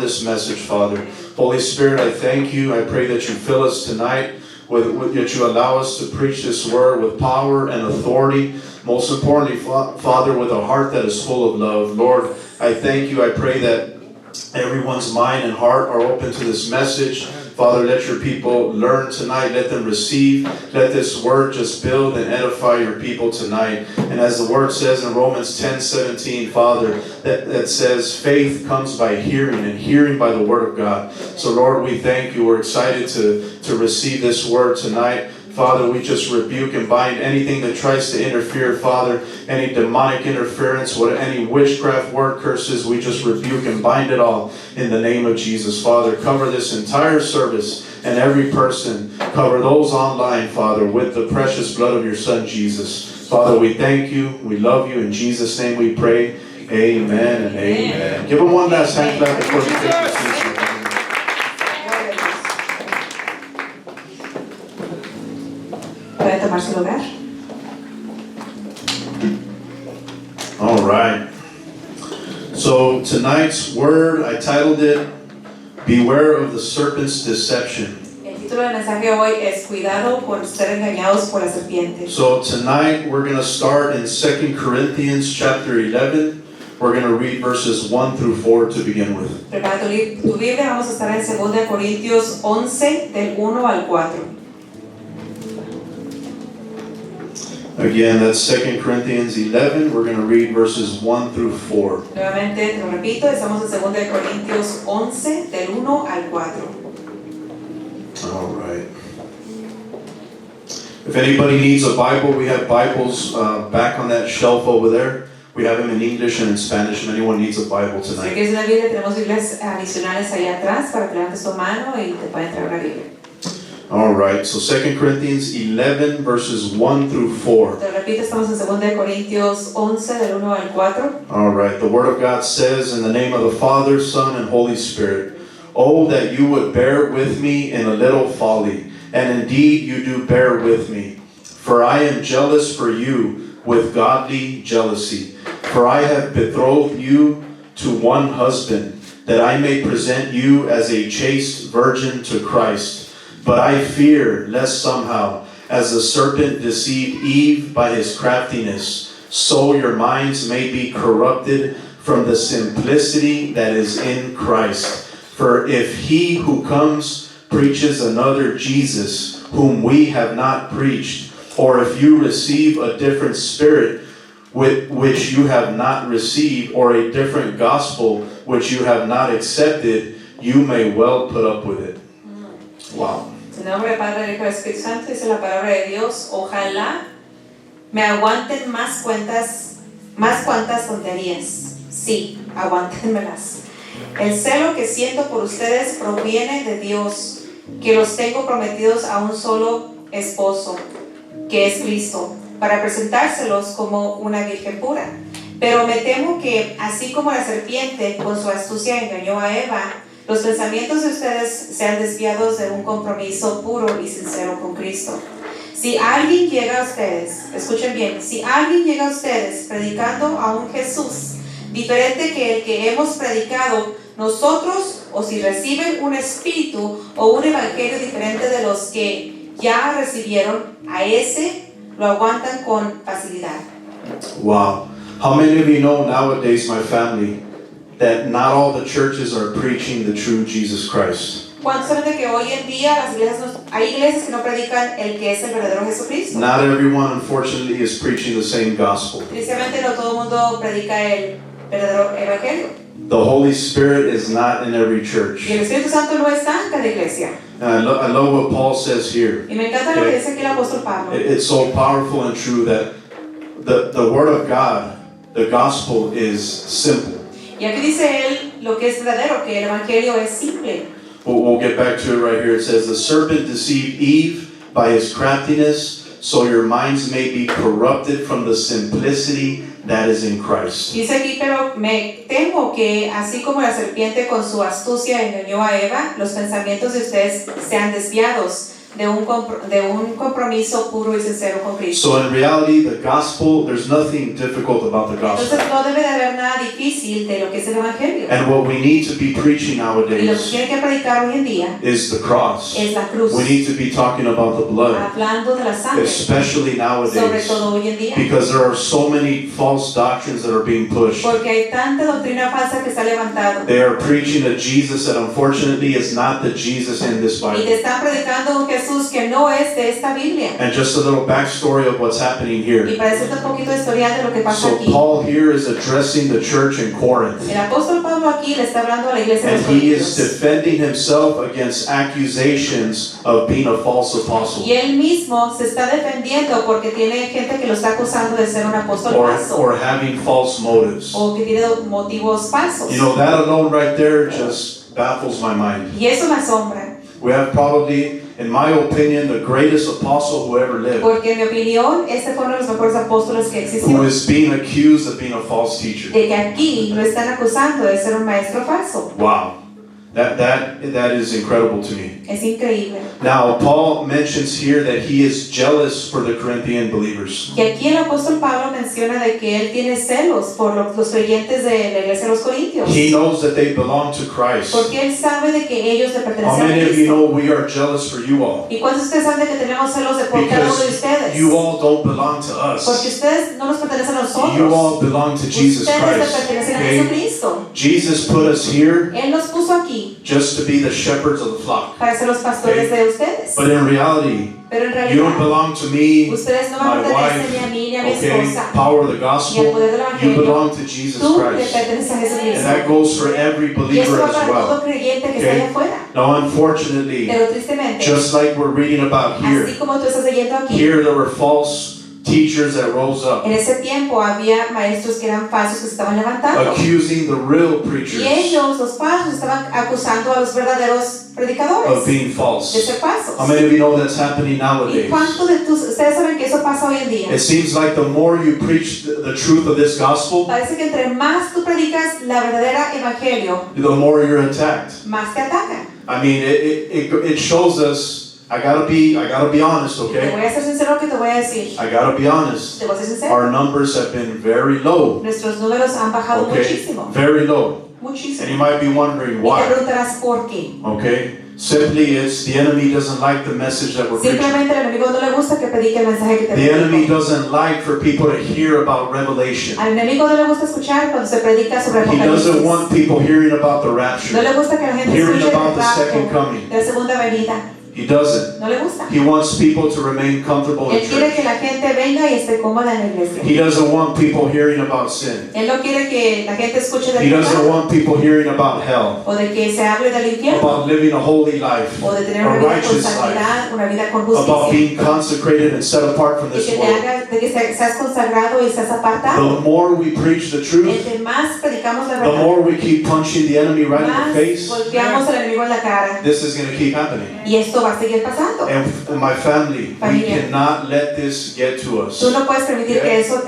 This message, Father. Holy Spirit, I thank you. I pray that you fill us tonight, that you allow us to preach this word with power and authority. Most importantly, Father, with a heart that is full of love. Lord, I thank you. I pray that everyone's mind and heart are open to this message. Father, let your people learn tonight. Let them receive. Let this word just build and edify your people tonight. And as the word says in Romans 10:17, Father, that says faith comes by hearing and hearing by the word of God. So Lord, we thank you. We're excited to receive this word tonight. Father, we just rebuke and bind anything that tries to interfere, Father, any demonic interference, any witchcraft word curses, we just rebuke and bind it all in the name of Jesus. Father, cover this entire service and every person. Cover those online, Father, with the precious blood of your Son, Jesus. Father, we thank you. We love you. In Jesus' name we pray. Amen and amen. Give them one last hand clap before we take the seat. All right. So tonight's word, I titled it, Beware of the Serpent's Deception. El título del mensaje hoy es Cuidado por ser engañados por la serpiente. So tonight we're going to start in 2 Corinthians chapter 11. We're going to read verses 1 through 4 to begin with. Prepara tu Biblia, vamos a estar en 2 Corintios 11 del 1 al 4. Again, that's 2 Corinthians 11. We're going to read verses 1 through 4. Nuevamente te lo repito, estamos en 2 Corintios 11 del 1 al 4. All right. If anybody needs a Bible, we have Bibles back on that shelf over there. We have them in English and in Spanish. If anyone needs a Bible Si tonight. quieres una Biblia, tenemos Biblias adicionales allá atrás para que levantes tu mano y te pueda entrar una Biblia. All right, so 2 Corinthians 11 verses 1 through 4. Te lo repito, estamos en 2 Corintios 11 del 1 al 4. All right, the Word of God says, in the name of the Father, Son, and Holy Spirit, oh, that you would bear with me in a little folly, and indeed you do bear with me. For I am jealous for you with godly jealousy. For I have betrothed you to one husband, that I may present you as a chaste virgin to Christ. But I fear lest somehow, as the serpent deceived Eve by his craftiness, so your minds may be corrupted from the simplicity that is in Christ. For if he who comes preaches another Jesus, whom we have not preached, or if you receive a different spirit which you have not received, or a different gospel which you have not accepted, you may well put up with it. Wow. En nombre del Padre, del Hijo y del Espíritu Santo, dice la palabra de Dios, ojalá me aguanten más cuantas tonterías. Sí, aguántenmelas. El celo que siento por ustedes proviene de Dios, que los tengo prometidos a un solo esposo, que es Cristo, para presentárselos como una virgen pura. Pero me temo que, así como la serpiente con su astucia engañó a Eva, los pensamientos de ustedes sean desviados de un compromiso puro y sincero con Cristo. Si alguien llega a ustedes, escuchen bien, si alguien llega a ustedes predicando a un Jesús diferente que el que hemos predicado nosotros, o si reciben un espíritu o un evangelio diferente de los que ya recibieron, a ese lo aguantan con facilidad. Wow. How many of you know nowadays, my family, that not all the churches are preaching the true Jesus Christ? ¿Cuántos saben de que hoy en día hay iglesias que no predican el que es el verdadero Jesucristo? Not everyone, unfortunately, is preaching the same gospel. Tristemente no todo el mundo predica el verdadero evangelio. The Holy Spirit is not in every church. Y el Espíritu Santo no está en cada iglesia. And I love what Paul says here. Y me encanta lo que dice aquí el apóstol Pablo. It's so powerful and true that the Word of God, the gospel, is simple. Y aquí dice él lo que es verdadero, que el evangelio es simple. We'll get back to it right here. It says, the serpent deceived Eve by his craftiness, so your minds may be corrupted from the simplicity that is in Christ. Dice aquí, pero me temo que así como la serpiente con su astucia engañó a Eva, los pensamientos de ustedes sean desviados de un compromiso puro y sincero con Cristo. So in reality, the gospel, there's nothing difficult about the Entonces gospel. no debe de haber nada difícil de lo que es el Evangelio. And what we need to be preaching Y lo que nowadays tiene que predicar hoy en día is the cross. es la cruz, We need to be talking about the blood, hablando de la sangre, especially sobre nowadays, todo hoy en día. because there are so many false doctrines that are being pushed. Porque hay tanta doctrina falsa que está levantado. They are preaching a Jesus that unfortunately is not the Jesus in this Y te Bible. están predicando un Jesús que no es de esta Biblia. And just a little backstory of what's happening Y here. para decirte un poquito de historial de lo que pasa So aquí. Paul here is addressing the church in Corinth. El apóstol Pablo aquí le está hablando a la iglesia de And los he is Corintios. defending himself against accusations of being a false apostle. Y él mismo se está defendiendo porque tiene gente que lo está acusando de ser un apóstol falso. Or having false motives. O que tiene motivos falsos. You know, that alone right there just baffles my mind. Y eso me asombra. We have probably, in my opinion, the greatest apostle who ever lived, Porque en mi opinión, este fue uno de los mejores apóstoles que who existió. is being accused of being a false teacher. De que aquí lo están acusando de ser un maestro falso. Wow. That is incredible to me. Es increíble. Now, Paul mentions here that he is jealous for the Corinthian believers. Y aquí el apóstol Pablo menciona de que él tiene celos por los creyentes de la iglesia de los Corintios. He knows that they belong to Christ. Porque él sabe de que ellos le How pertenecen a many of you Cristo. know we are jealous for you all? ¿Y cuántos de ustedes saben de que tenemos celos de por cada uno de Because ustedes? you all don't belong to Porque us. ustedes no nos pertenecen a nosotros. You all belong to Jesus Ustedes le Christ. pertenecen a Okay? Jesucristo. Jesus put us here Él nos puso aquí just to be the shepherds of the flock. para ser los pastores de ustedes. But in reality, Pero en you don't realidad, belong to me, ustedes no my me pertenecen wife, ni a mí ni a mi okay? esposa. Power of the Ni al gospel. poder del You evangelio. belong to Jesus Tú le Christ. perteneces a And Jesucristo. that goes for every Y eso believer va as para todo well. creyente que Okay. está allá afuera. Now, unfortunately, Pero tristemente, just like we're reading about así here, como tú estás leyendo aquí, here there were false teachers that rose up, en ese tiempo había maestros que eran falsos que se estaban levantando. accusing the real Y preachers ellos, los falsos, estaban acusando a los verdaderos of predicadores being de false. ser falsos. How many of you know that's happening ¿Y nowadays? cuántos de ustedes saben que eso pasa hoy en día? It seems like the more you preach the truth of this gospel, Parece que entre más tú predicas la verdadera evangelio, the more you're attacked. más te atacan. I mean, it shows us. I gotta be honest, Te okay? voy a ser sincero que te voy a decir. I gotta be honest. Te voy a ser sincero. Our numbers have been very low, Nuestros números han bajado okay? muchísimo. Very low. Muchísimo. And you might be wondering Y te why, preguntarás por qué. okay? Simply, it's the enemy doesn't like the message that we're preaching. Simplemente al enemigo no le gusta que predique el mensaje que te The enemy predico. doesn't like for people to hear about Revelation. Al enemigo no le gusta escuchar cuando se predica sobre He doesn't Apocalipsis. want people hearing about the No rapture, le gusta que la gente hearing escuche about el the second rapto coming. de la segunda venida. He doesn't. No le gusta. He wants people to remain comfortable in Él quiere que church. la gente venga y esté cómoda en la iglesia. He doesn't want people hearing about sin. Él no quiere que la gente escuche He del doesn't pecado want people hearing about hell, o de que se hable del infierno about living a holy life, o de tener a una vida con righteous life, santidad, una vida con about justicia. being consecrated and set apart from Y this que te world. hagas, de que seas consagrado y seas apartado. The more we preach the truth, Entre más predicamos la the verdad, more we keep punching the enemy right in más the face, golpeamos al enemigo en la cara. this is going to keep happening. Y esto va a seguir pasando. And my family, we Familia. cannot let this get to Tú us. no puedes permitir Okay. que eso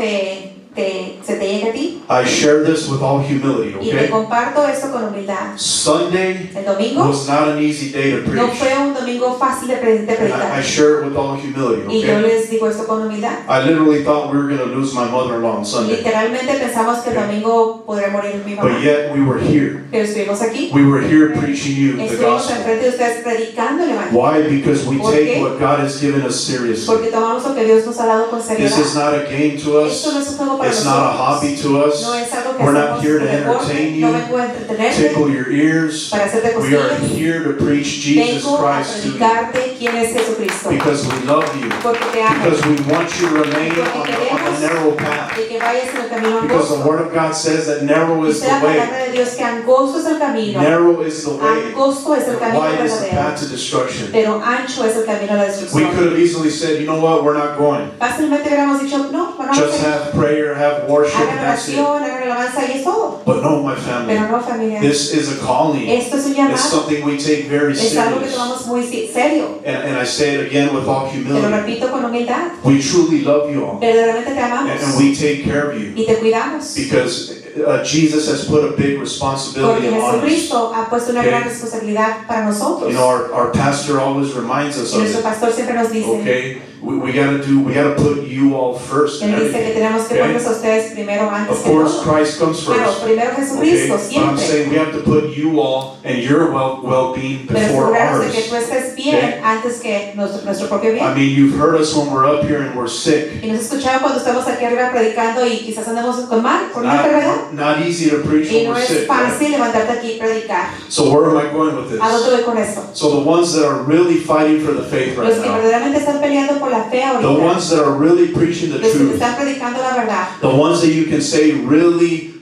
se te llegue a ti. I share this with all humility, Y te okay? comparto esto con humildad. Sunday El domingo was not an easy day to no preach. fue un domingo fácil de And I predicar. share it with all humility, Y yo okay? les digo esto con humildad. I literally thought we were going to lose my mother-in-law on Sunday. Literalmente pensamos que el domingo podría morir mi mamá. But yet we were here. Pero estuvimos aquí. We were here preaching you the Estuvimos gospel. enfrente de ustedes predicando el evangelio. Why? Because we ¿Por take qué? what God has given us seriously. Porque tomamos lo que Dios nos ha dado con This is seriedad. not a game to Esto no us. es un juego para It's not a nosotros. hobby to us. No es algo que We're not hacemos here to por deporte. entertain No you, vengo a entretenerte tickle your ears. para hacerte We are cosquillas. here to preach Jesus Vengo a Christ to you predicarte quién es Jesucristo. because we love you. Porque te amo. Because we want you to remain on the narrow path. De que vayas en el camino Because the angosto. Word of God says that narrow is Dice la the way. palabra de Dios que angosto es el camino. Narrow is the way. Angosto es el camino Wide is the verdadero. path to destruction. Pero ancho es el camino a la We destrucción. could have easily said, you know what, we're not going. Fácilmente hubiéramos dicho, no, bueno, Just have prayer, have worship, hagan that's it. oración, hagan alabanza y es todo. But no, my family, Pero no, familia. this is a calling. Esto es un It's llamado. something we take very Es algo que serious. tomamos muy serio. And I say it again with all Te lo humility. repito con humildad. We truly love you all. Verdaderamente te amamos. And we take care of you. Y te cuidamos. Because Jesus has put a big Porque responsibility on us. Jesucristo ha puesto una gran responsabilidad para nosotros. You know, our pastor always reminds us Y of nuestro it. pastor siempre nos dice, Okay, we gotta put you all first. él dice que tenemos que ponerlos a ustedes primero antes Of que course, todo. Christ comes Claro, first. primero Okay, Jesucristo, but I'm siempre. saying we have to put you all and your well-being Pero before asegurarnos de que ours. tú estés bien antes que nuestro propio bien. I mean, you've heard us when we're up here and we're sick. Y nos escuchaba cuando estamos aquí arriba predicando y quizás andamos con mal por una enfermedad. Not easy to preach Y when no we're es sick. Right? fácil levantarte aquí y predicar. So where am I going with ¿A dónde this? voy con esto? So the ones that are really fighting for the faith right Los que now, verdaderamente están peleando por la fe the ahorita. ones that are really preaching the Los que te truth, están predicando la verdad. the ones that you can say really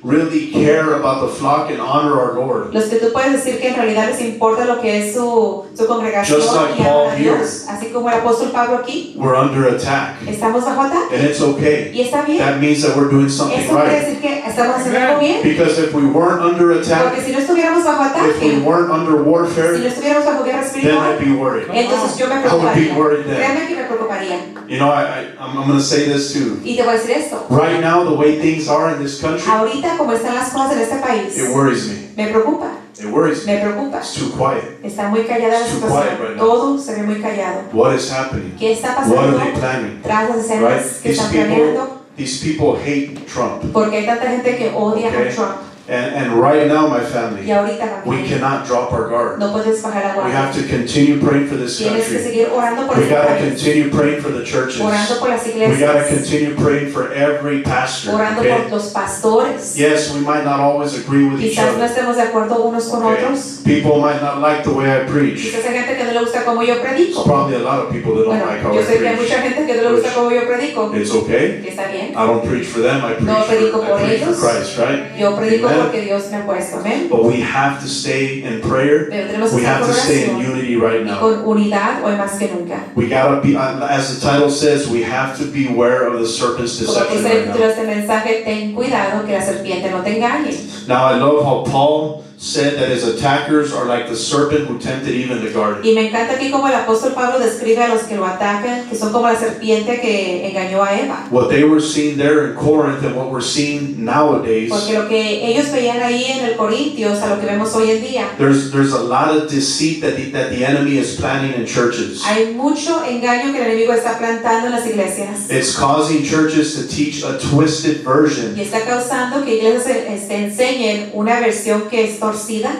care about the flock and honor our Lord. Los que tú puedes decir que en realidad les importa lo que es su congregación Just like y Paul aman a Dios. Así como el apóstol Pablo aquí. We're under attack, Estamos bajo ataque. and it's okay. Y está bien. That means that we're doing something Eso quiere right. decir que estamos haciendo algo bien. Because if we weren't under attack, Porque si no estuviéramos bajo if we ataque, weren't under si no warfare, estuviéramos bajo guerra then espiritual, I'd be worried. entonces yo me I would be preocuparía. worried then. Créeme que me preocuparía. You know, I'm going to say this too. Y te voy a decir esto. Right now, the way things are in this country, Ahorita, como están las cosas en este país, it worries me. me preocupa. It worries me. Me preocupa. It's too quiet. Está muy callada la It's too quiet situación. right now. Todo se ve muy callado. What is happening? ¿Qué está What are pasando they planning? tras las Right? escenas que están planeando? These people hate Trump. Porque hay tanta gente que odia Okay. a Trump. And right now, my Y family, ahorita we familia, cannot drop our guard. no puedes bajar la We guardia. have to continue praying for this Tienes que country. seguir orando por We este got to país, continue praying for the churches. orando por las We got to iglesias, continue praying for every pastor. orando Okay? por los pastores. Yes, we might not always agree with each Quizás no other. estemos de acuerdo unos con Okay? otros. People might not like the way I preach. Quizás hay gente que no le gusta como yo There's predico. probably a lot of people that don't Bueno, like how yo I sé que hay preach. mucha gente que no le gusta como yo predico. It's okay. Y está bien. I don't preach for them. I preach, No predico por I preach for ellos. Christ, right? Yo predico Amen. porque Dios me ha puesto. Amén. But we have to stay in prayer. Pero tenemos que We estar have con to stay in oración unity right y now. con unidad hoy más que nunca. We gotta be, as the title says, we have to beware of the serpent's Como deception dice right el título now. de este mensaje, ten cuidado que la serpiente no te engañe. Now I love how Paul said that his attackers are like the serpent who tempted Eve in the garden. Y me encanta aquí como el apóstol Pablo describe a los que lo atacan, que son como la serpiente que engañó a Eva. What they were seeing there in Corinth and what we're seeing nowadays, Porque lo que ellos veían ahí en el Corintios a lo que vemos hoy en día, there's a lot of deceit that the enemy is planning in churches. hay mucho engaño que el enemigo está plantando en las iglesias. It's causing churches to teach a twisted version Y está causando que iglesias enseñen una versión que es torcida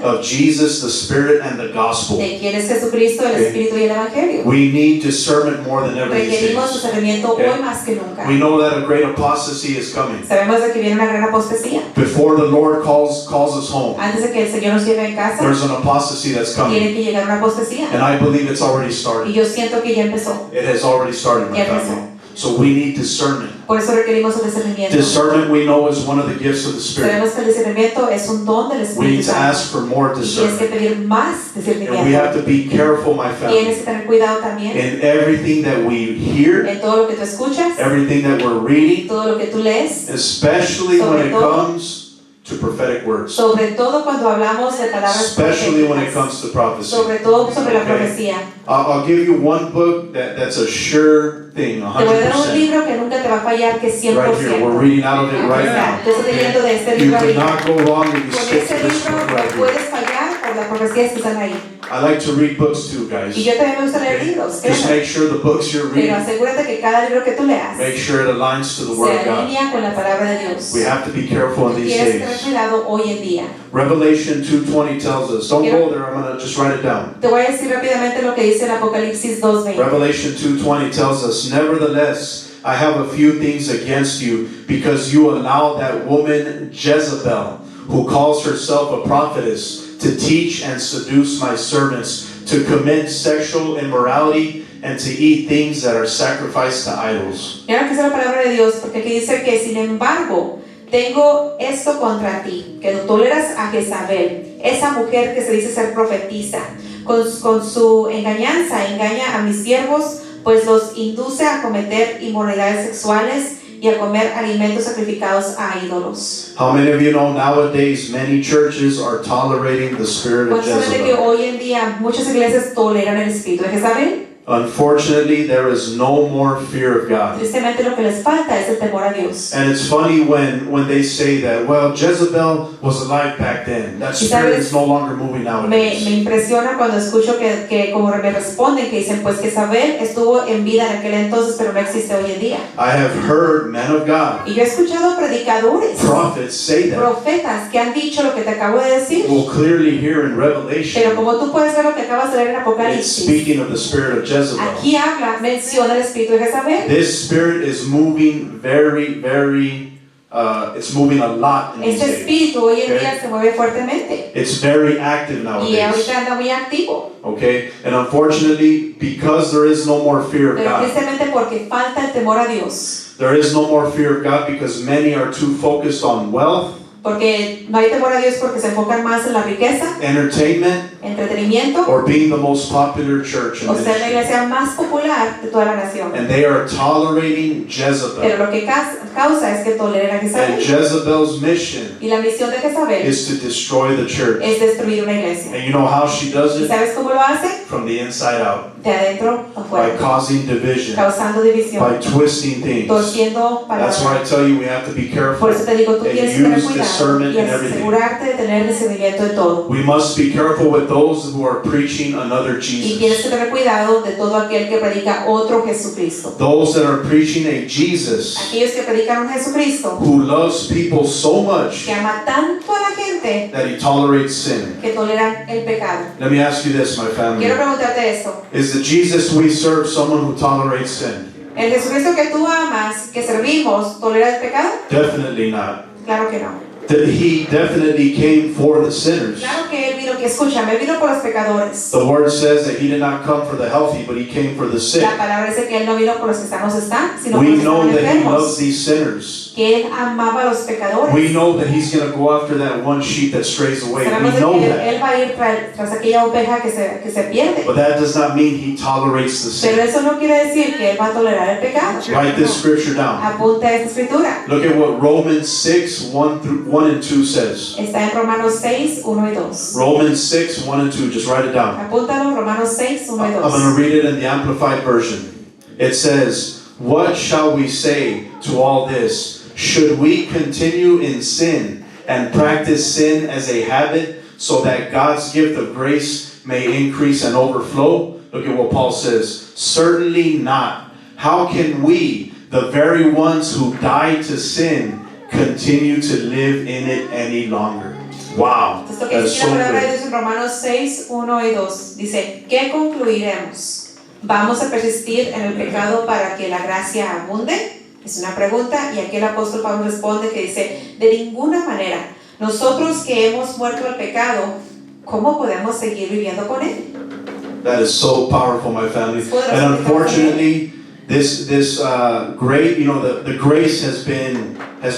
of Jesus, the Spirit, and the gospel. de quién es Jesucristo, el Espíritu y el Evangelio. We need discernment more than ever these Requerimos days. discernimiento Okay. hoy más que nunca. We know that a great apostasy is coming. Sabemos de que viene una gran apostasía. Before the Lord calls us home, Antes de que el Señor nos lleve en casa, there's an apostasy that's coming. tiene que llegar una apostasía. And I believe it's already Y started. yo siento que ya empezó. It has already started, my Ya empezó. family. So we need discernment. Por eso requerimos el discernimiento. Discernment, we know, is one of the gifts of the Spirit. Sabemos que el discernimiento es un don del We Espíritu need to Santo. ask for more Y tienes que discernment. pedir más And we have discernimiento. to be careful, my family, Tienes que tener cuidado también in everything that we hear, en todo lo que tú escuchas, everything that we're reading, todo lo que tú lees, especially when Sobre it todo- comes to prophetic words. sobre todo cuando hablamos de palabras Especially when it proféticas, comes to prophecy. sobre todo sobre la Okay. profecía. I'll give you one book that's a sure thing, Te voy a dar un 100%. libro que nunca te va a fallar, que es 100%. Right here, we're reading out of it right now. Te estoy leyendo de este You libro ahorita. cannot go wrong if you Con stick este to this libro book no right here. puedes fallar por las profecías que están ahí. I like to read books too, guys. Y yo también me gusta leer libros, Just créeme. make sure the books you're Pero reading, asegúrate que cada libro que tú leas make sure it aligns to the Word se of God. alinea con la palabra de Dios. We have to be careful in these Tienes que tener days. cuidado hoy en día. Revelation 2:20 tells us, don't go there, I'm going to just write it down. Te voy a decir rápidamente lo que dice en Apocalipsis 2:20. Revelation 2:20 tells us, nevertheless, I have a few things against you, because you allow that woman Jezebel, who calls herself a prophetess, to teach and seduce my servants, to commit sexual immorality, and to eat things that are sacrificed to idols. Mira lo que dice la palabra de Dios, porque aquí dice que sin embargo tengo esto contra ti, que no toleras a Jezabel, esa mujer que se dice ser profetisa, con su engañanza engaña a mis siervos, pues los induce a cometer inmoralidades sexuales y a comer alimentos sacrificados a ídolos. How many of you know nowadays many churches are tolerating the spirit of ¿Cuántos saben de que Jezebel? hoy en día muchas iglesias toleran el espíritu de Jezabel? Unfortunately, there is no more fear of God. Tristemente lo que les falta es el temor a Dios. And it's funny when they say that, well, Jezebel was alive back then. That spirit is no longer moving Me nowadays. impresiona cuando escucho que como me responden, que dicen pues que Jezabel estuvo en vida en aquel entonces, pero no existe hoy en día. I have heard men of God, Y yo he escuchado predicadores, prophets say that. profetas que han dicho lo que te acabo de decir. We'll clearly hear in Pero Revelation, como tú puedes ver lo que acabas de leer en it's Apocalipsis, speaking of the spirit of Jezebel. aquí habla, menciona el espíritu de Jezabel. This spirit is moving it's moving a lot in these Este days. espíritu hoy en Okay. día se mueve fuertemente It's very active y nowadays. ahorita anda muy activo. Okay? And unfortunately, because there is no more fear of Pero God, tristemente porque falta el temor a Dios. there is no more fear of God because many are too focused on wealth, Porque no hay temor a Dios porque se enfocan más en la riqueza, entertainment, entretenimiento, or being the most popular church in o ser la ministry. iglesia más popular de toda la nación. And they are tolerating Pero Jezebel. lo que causa es que toleren a And Jezabel. Jezebel's mission Y la misión de Jezabel is to destroy the church. es destruir una iglesia. And you know how she does ¿Y it? sabes cómo lo hace? From the inside out. De adentro a By afuera, causing division. causando división, By twisting things. torciendo That's why I palabras. tell you we have to be careful Por eso te digo, tú and tienes que tener use cuidado discernment y in everything. asegurarte de tener discernimiento de todo. We must be careful with those who are preaching another Y tienes Jesus. que tener cuidado de todo aquel que predica otro Jesucristo. Those that are preaching a Jesus Aquellos que predican un Jesucristo who loves people so much que ama tanto a la gente that he tolerates sin. que toleran el pecado. Let me ask you this, my family. Quiero preguntarte esto. Is the Jesus we serve someone who tolerates sin? ¿El Jesucristo que tú amas, que servimos, tolera el pecado? Definitely not. Claro que no. He definitely came for the sinners. Claro que Él vino, que escúchame, Él vino por los pecadores. The word says that he did not come for the healthy, but he came for the sick. La palabra dice que Él no vino por los que sanos están, sino por We los que know están that he loves enfermos. these sinners. Que Él amaba a los pecadores. We know that he's going to go after that one sheep that strays away. Sabemos We de know que that. Él va a ir tras aquella oveja que se pierde. But that does not mean he tolerates the Pero sin. eso no quiere decir que Él va a tolerar el pecado. Write this scripture down. Apunta esta escritura. Look at what Romans 6, 1 and 2 says. Está en Romanos 6, 1 y 2. Romans 6, 1 and 2. Just write it down. Apúntalo, Romanos 6, 1 y I'm 2. going to read it in the Amplified Version. It says, "What shall we say to all this? Should we continue in sin and practice sin as a habit so that God's gift of grace may increase and overflow?" Look at what Paul says. "Certainly not. How can we, the very ones who died to sin, continue to live in it any longer?" Wow, Esto que that's dice so la palabra de good. Dios en Romanos 6, 1 y 2. Dice, ¿qué concluiremos? ¿Vamos a persistir en el pecado para que la gracia abunde? Es una pregunta y aquí el apóstol Pablo responde que dice, de ninguna manera. Nosotros que hemos muerto al pecado, ¿cómo podemos seguir viviendo con él? That is so powerful, my family. And unfortunately, this great, the grace has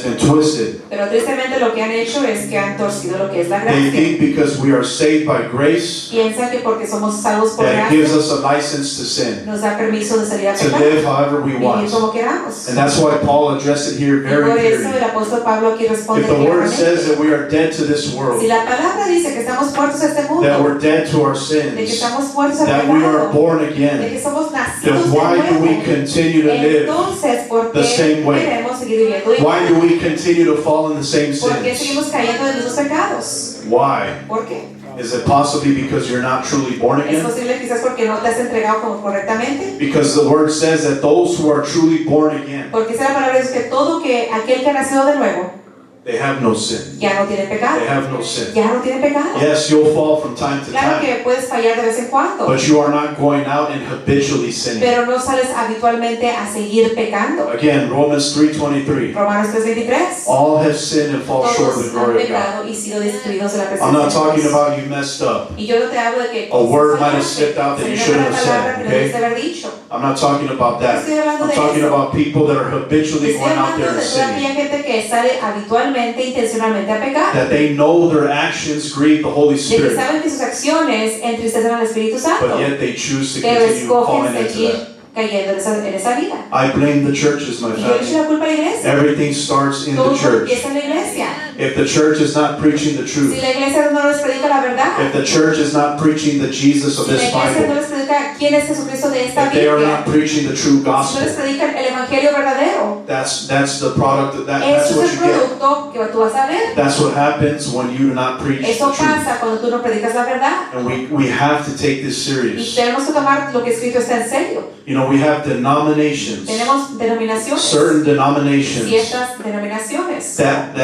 been twisted. Pero tristemente lo que han hecho es que han torcido lo que es la They gracia. think because we are saved by grace, Piensan que porque somos salvos por that gives gracia, us a license to sin, nos da permiso de salir a to pecar, live however we vivir want. como queramos. And that's why Paul addressed it here Y very por eso clearly. el apóstol Pablo aquí responde If the word says claramente. that we are dead to this world, Si la palabra dice que estamos muertos a este that mundo, we're dead to our de que sins, estamos muertos al that we are pecado, born de again, que somos then nacidos why de do we nuevo, continue to live? entonces, ¿por the same qué way? queremos seguir viviendo Why igual? do we continue to fall in the same ¿Por qué sins? seguimos cayendo en esos pecados? Why? ¿Por qué? Is it possibly because you're not truly born Es again? posible quizás porque no te has entregado como correctamente. Because the word says that those who are truly born again, Porque esa palabra es que todo que aquel que ha nacido de nuevo they have no sin. ya no tiene pecado. They have no sin. Ya no tiene pecado. Yes, you'll fall from time to Claro time, que puedes fallar de vez en cuando, but you are not going out and habitually sinning. pero no sales habitualmente a seguir pecando. Again, Romans 3:23. Romanos 3:23. All have sinned and fall short of the Todos han glory of God. pecado y sido destruidos de la I'm presencia not de talking Dios. about you messed up. Y yo no te hablo de que A word might have fallaste, slipped out that you salió shouldn't una have palabra said, que no okay? debiste haber dicho. I'm not talking about that. Estoy hablando I'm de talking eso. about people that are habitually Estoy going out hablando there de and toda aquella sinning. gente que sale habitualmente, intencionalmente a pecar. That they know their actions grieve the Holy De que Spirit, saben que sus acciones entristecen al Espíritu Santo, but yet they choose to pero continue escogen falling into seguir that. cayendo en esa vida. I blame the churches, my Y yo le echo family. la culpa a la iglesia. Everything starts in the Todo church. empieza en la iglesia. If the church is not preaching the Si truth, la iglesia no les predica la verdad, if the church is not preaching the Jesus of si la this iglesia no Bible, les predica predica quién es Jesucristo de esta if they are Biblia, not preaching the true si no gospel, les predican el evangelio verdadero, that's the product. That's eso what es el you get. producto que tú vas a ver. That's what happens when you do not preach the Eso truth. pasa cuando tú no predicas la verdad. And we have to take this Y serious. tenemos que tomar lo que escrito está en serio. You know, we have denominations, Tenemos denominaciones, certain denominations ciertas denominaciones that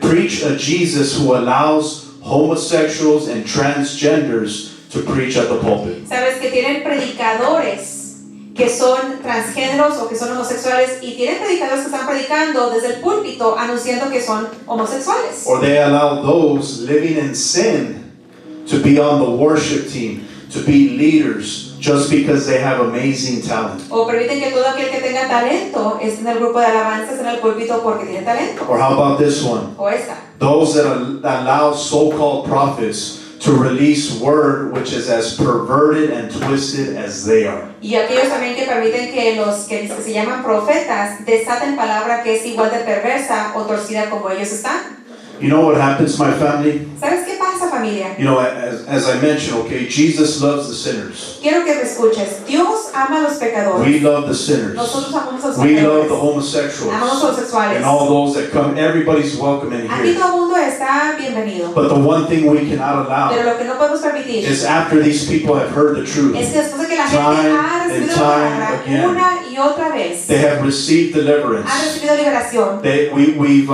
preach a Jesus who allows homosexuals and transgenders to preach at the pulpit. Sabes que tienen predicadores que son transgéneros o que son homosexuales y tienen predicadores que están predicando desde el púlpito anunciando que son homosexuales. Or they allow those living in sin to be on the worship team, to be leaders, just because they have amazing talent. O permiten que todo aquel que tenga talento esté en el grupo de alabanzas en el púlpito porque tiene talento. Or how about this one? O esta. Those that allow so-called prophets to release word which is as perverted and twisted as they are. Y aquellos también que permiten que los que se llaman profetas desaten palabra que es igual de perversa o torcida como ellos están. You know what happens, my family? ¿Sabes qué pasa, familia? You know, as I mentioned, okay, Jesus loves the sinners. Quiero que me escuches. Dios ama a los pecadores. We love the sinners. Nosotros amamos a los We love pecadores. the homosexuals. Amamos a los homosexuales. And all those that come, everybody's welcome in Aquí here. todo el mundo está bienvenido. But the one thing we cannot Pero allow lo que no podemos permitir is after these people have heard the truth, es que después de que la gente Time ha and recibido la time palabra again. una y otra vez, they have received deliverance. han recibido liberación, We've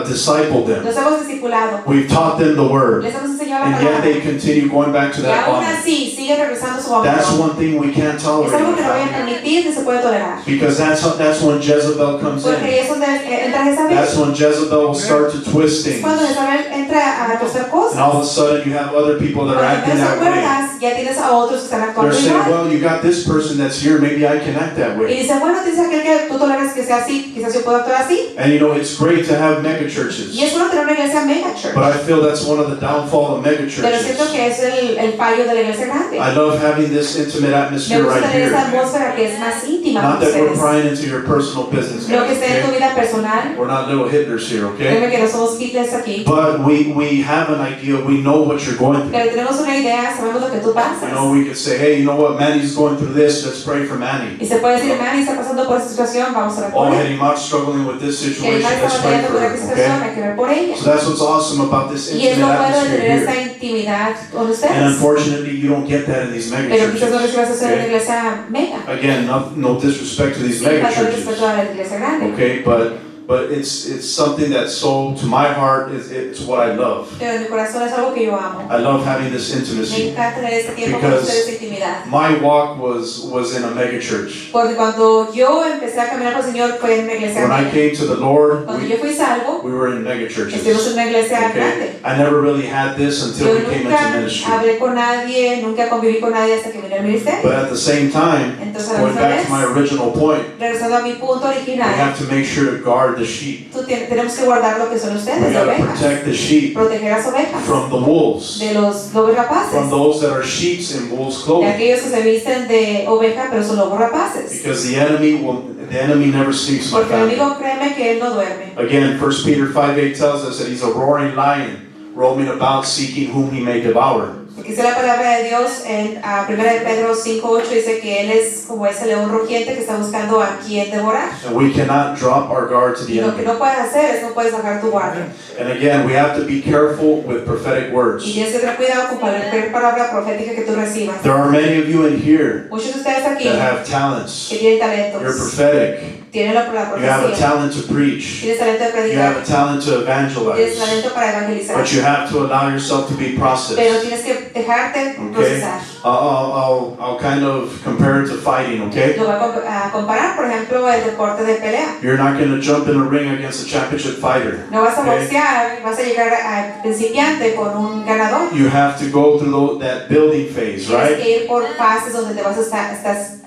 discipled them. los hemos discipulado, We've taught them the word. les hemos enseñado la And yet palabra, they continue going back to y that aún bondage. así siguen regresando a su That's abandono. one thing we can't Es algo tolerate. que no voy a permitir ni se puede tolerar. Because that's when Jezebel comes Porque in. ahí es donde entra Jezabel. That's when Jezebel will start to twist Es things. cuando Jezabel entra a torcer And cosas. all of a sudden you have other people that are Cuando acting te that way. acuerdas, ya tienes a otros que están They're actuando saying, igual. well, you got this person that's here, maybe I can act that Y way. dice, bueno, dice aquel que tú toleras que sea así, quizás yo puedo actuar así. And you know, it's great to have mega churches. Y es bueno tener una iglesia mega church. But I feel that's one of the downfall of mega Pero siento churches. que es el fallo de la iglesia grande. I love having this intimate Me atmosphere gusta right tener esa here. atmósfera que es más íntima Not con that we're ustedes. prying into your personal business, No que guys, esté en tu okay? vida personal. We're not little Hitlers here, okay? Créeme que no somos Hitlers aquí. But we have an idea, we know what you're going through. Pero tenemos una idea, sabemos lo que tú pasas. You know, we could say, hey, you know what, Manny's going through this, let's pray for Manny. Y se puede decir, Manny está pasando por esta situación, vamos a orar Oh, por él. Hedimot's struggling with this Que situation, Manny está let's pray batallando for por her, esta situación, okay? hay que orar por ella. So that's what's awesome about this Y es intimate lo bueno de atmosphere tener here. esta intimidad con And ustedes. unfortunately, you don't get that in these mega Pero quizás no churches. recibas eso en una Okay? iglesia mega. Again, no disrespect to these Sin mega falta de respeto churches. a la iglesia grande. Okay, but it's something that's so to my heart it's what I love. Pero en mi corazón es algo que yo amo. I love having this Me intimacy. encanta tener este tiempo con Because ustedes de intimidad. My walk was in a mega church. Porque cuando yo empecé a caminar con el Señor fue en una iglesia When I grande. came to the Lord, Cuando yo fui salvo, we were in mega churches. estuvimos en una iglesia Okay, grande. I never really had this until Yo we came into nunca ministry. hablé con nadie, nunca conviví con nadie hasta que vine al ministerio. But at the same time, Entonces, a la going misma back to my vez, original point, regresando a mi punto we original, have to make sure to guard the sheep. tenemos que guardar lo que son ustedes, We las got to ovejas. protect the sheep Proteger a las ovejas from the wolves, de los lobos rapaces. from those that are sheep's in wolves' De clothing. aquellos que se visten de oveja pero son lobos rapaces. Because the enemy never sleeps, my Porque el family. enemigo, créeme que él no duerme. Again, 1 Peter 5:8 tells us that he's a roaring lion, roaming about seeking whom he may devour. Aquí dice la palabra de Dios en 1 de Pedro 5:8, dice que él es como ese león rugiente que está buscando a quien devorar. And we cannot drop our guard to the Y lo que enemy. no puedes hacer es no puedes bajar tu guardia. And again, we have to be careful with prophetic Y words. tienes que tener cuidado con cualquier palabra profética que tú recibas. There are many of you in here Muchos de ustedes aquí that have talents. que tienen You're talentos, prophetic. tienen la You have a profecía, talent to preach. tienes talento de You have a predicar, talent to tienes evangelize. talento para evangelizar, But you have to allow yourself to be pero processed. tienes que dejarte Okay? procesar. I'll kind of compare it to fighting, okay? Lo voy a comparar, por ejemplo, el deporte de pelea. You're not going to jump in a ring against a championship fighter. No vas a Okay. boxear, vas a llegar a principiante con un ganador. You have to go through that building phase, Tienes right? que ir por fases donde te vas a estás